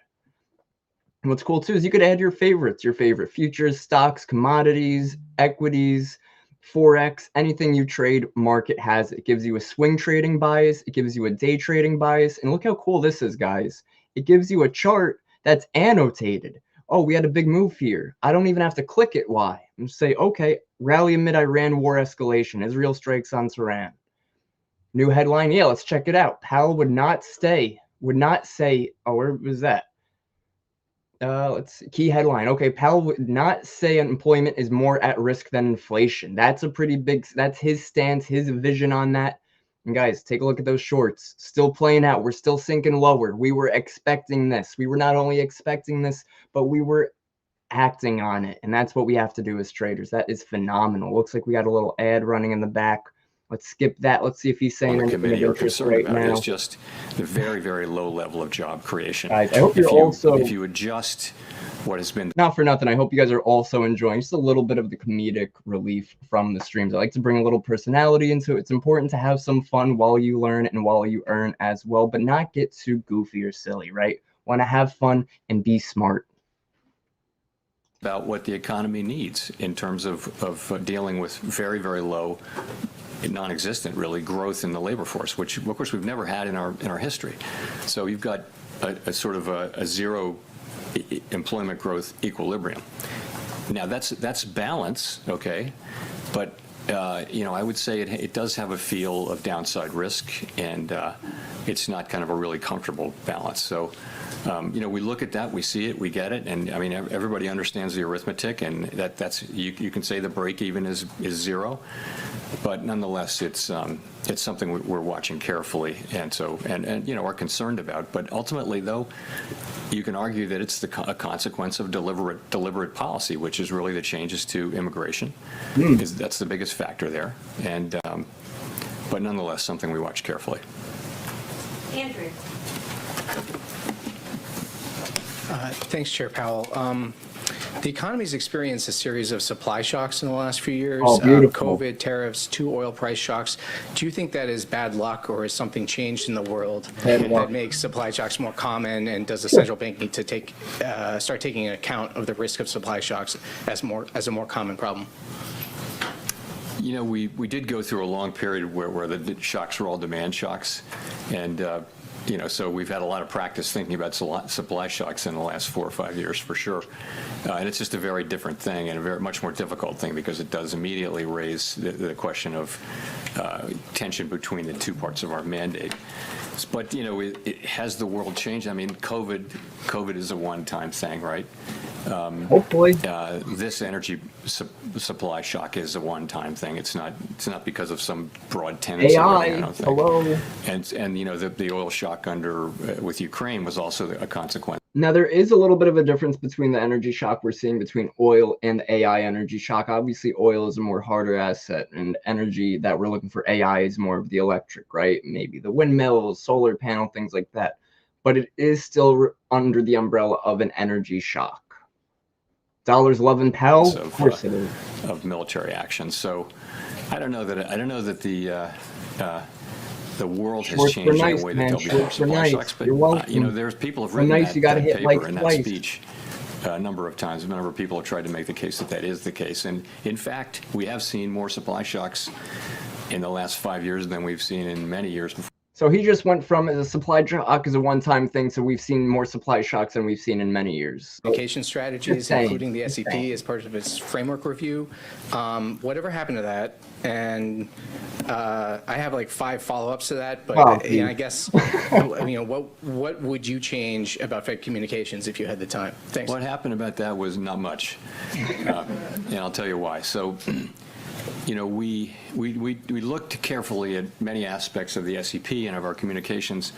And what's cool too is you could add your favorites, your favorite futures, stocks, commodities, equities, Forex, anything you trade, Market has it. It gives you a swing trading bias. It gives you a day trading bias. And look how cool this is, guys. It gives you a chart that's annotated. Oh, we had a big move here. I don't even have to click it. Why? I'm just say, okay, rally amid Iran war escalation. Israel strikes on Tehran. New headline, yeah, let's check it out. Powell would not say, oh, where was that? Let's see, key headline. Okay, Powell would not say employment is more at risk than inflation. That's a pretty big, that's his stance, his vision on that. And guys, take a look at those shorts. Still playing out. We're still sinking lower. We were expecting this. We were not only expecting this, but we were acting on it. And that's what we have to do as traders. That is phenomenal. Looks like we got a little ad running in the back. Let's skip that. Let's see if he's saying anything of interest right now. It's just the very, very low level of job creation. Guys, I hope you're also, if you adjust what has been, not for nothing, I hope you guys are also enjoying just a little bit of the comedic relief from the streams. I like to bring a little personality into it. It's important to have some fun while you learn and while you earn as well, but not get too goofy or silly, right? Want to have fun and be smart. About what the economy needs in terms of dealing with very, very low, non-existent really, growth in the labor force, which of course we've never had in our history. So you've got a sort of a zero employment growth equilibrium. Now that's balance, okay, but I would say it does have a feel of downside risk, and it's not kind of a really comfortable balance. So we look at that, we see it, we get it, and I mean everybody understands the arithmetic, and that's you can say the break even is zero, but nonetheless it's something we're watching carefully, and are concerned about. But ultimately, though, you can argue that it's a consequence of deliberate policy, which is really the changes to immigration. That's the biggest factor there, and but nonetheless something we watch carefully. Andrew. Thanks, Chair Powell. The economy's experienced a series of supply shocks in the last few years. Oh, beautiful. COVID, tariffs, 2 oil price shocks. Do you think that is bad luck, or has something changed in the world that makes supply shocks more common? And does the central bank need to start taking account of the risk of supply shocks as a more common problem? You know, we did go through a long period where the shocks were all demand shocks, and you know, so we've had a lot of practice thinking about supply shocks in the last 4 or 5 years for sure. And it's just a very different thing and a very much more difficult thing because it does immediately raise the question of tension between the two parts of our mandate. But, you know, has the world changed? I mean, COVID is a one-time thing, right? Hopefully. This energy supply shock is a one-time thing. It's not because of some broad tendency. AI, I don't think. hello. And you know, the oil shock with Ukraine was also a consequence. Now, there is a little bit of a difference between the energy shock we're seeing between oil and AI energy shock. Obviously, oil is a more harder asset, and energy that we're looking for AI is more of the electric, right? Maybe the windmills, solar panel, things like that. But it is still under the umbrella of an energy shock. Dollars loving Powell? Of course it is. Of military action. So I don't know that the world has changed in a way that there'll be more supply shocks. But you know, there's people have written that paper and that speech a number of times. A number of people have tried to make the case that is the case. And in fact, we have seen more supply shocks in the last 5 years than we've seen in many years before. So he just went from a supply shock as a one-time thing, so we've seen more supply shocks than we've seen in many years. Communication strategies, including the SEP as part of its framework review. Whatever happened to that? And I have like 5 follow-ups to that, but I guess you know, what would you change about Fed communications if you had the time? Thanks. What happened about that was not much, and I'll tell you why. So. You know, we looked carefully at many aspects of the SEP and of our communications,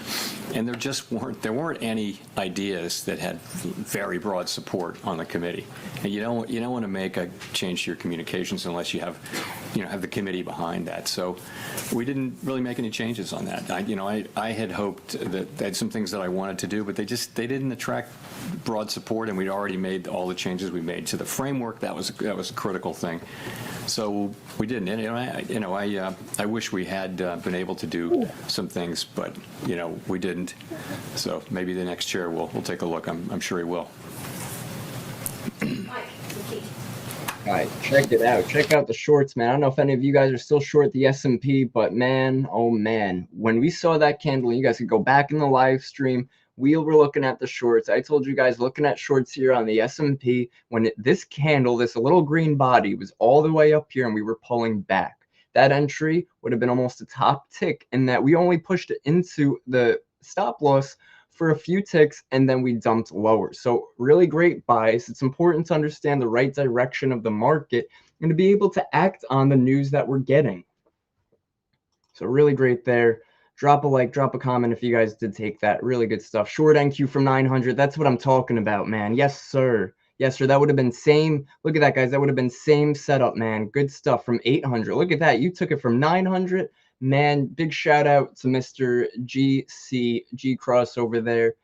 and there weren't any ideas that had very broad support on the committee. And you don't want to make a change to your communications unless you have the committee behind that. So we didn't really make any changes on that. I had hoped that they had some things that I wanted to do, but they didn't attract broad support, and we'd already made all the changes we made to the framework. That was a critical thing. So we didn't. And, I wish we had been able to do some things, but we didn't. So maybe the next chair will take a look. I'm sure he will. All right, check it out. Check out the shorts, man. I don't know if any of you guys are still short the S&P, but man, oh man, when we saw that candle, you guys could go back in the live stream. We were looking at the shorts. I told you guys looking at shorts here on the S&P when this candle, this little green body was all the way up here and we were pulling back. That entry would have been almost a top tick in that we only pushed it into the stop loss for a few ticks and then we dumped lower. So really great buys. It's important to understand the right direction of the market and to be able to act on the news that we're getting. So really great there. Drop a like, drop a comment if you guys did take that. Really good stuff. Short NQ from 900. That's what I'm talking about, man. Yes, sir. Yes, sir. That would have been same. Look at that, guys. That would have been same setup, man. Good stuff from 800. Look at that. You took it from 900. Man, big shout out to Mr. G Cross over there.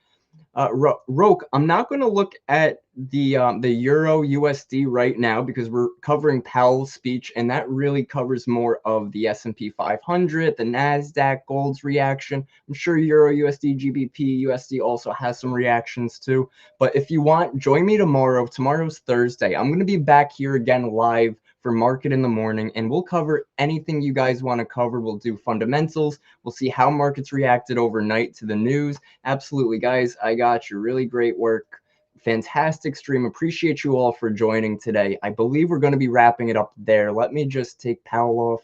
Roke, I'm not going to look at the Euro USD right now because we're covering Powell's speech, and that really covers more of the S&P 500, the NASDAQ, gold's reaction. I'm sure Euro USD, GBP, USD also has some reactions too. But if you want, join me tomorrow. Tomorrow's Thursday. I'm going to be back here again live for Market in the Morning, and we'll cover anything you guys want to cover. We'll do fundamentals. We'll see how markets reacted overnight to the news. Absolutely, guys. I got you. Really great work. Fantastic stream. Appreciate you all for joining today. I believe we're going to be wrapping it up there. Let me just take Powell off.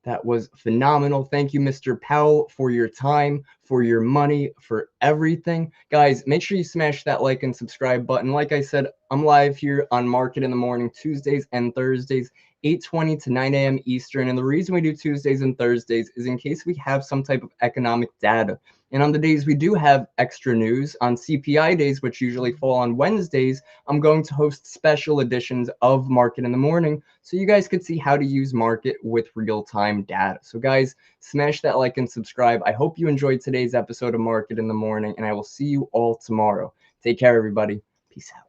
That was phenomenal. Thank you, Mr. Powell, for your time, for your money, for everything. Guys, make sure you smash that like and subscribe button. Like I said, I'm live here on Market in the Morning, Tuesdays and Thursdays, 8:20 to 9 a.m. Eastern. And the reason we do Tuesdays and Thursdays is in case we have some type of economic data. And on the days we do have extra news, on CPI days, which usually fall on Wednesdays, I'm going to host special editions of Market in the Morning so you guys could see how to use market with real-time data. So guys, smash that like and subscribe. I hope you enjoyed today's episode of Market in the Morning, and I will see you all tomorrow. Take care, everybody. Peace out.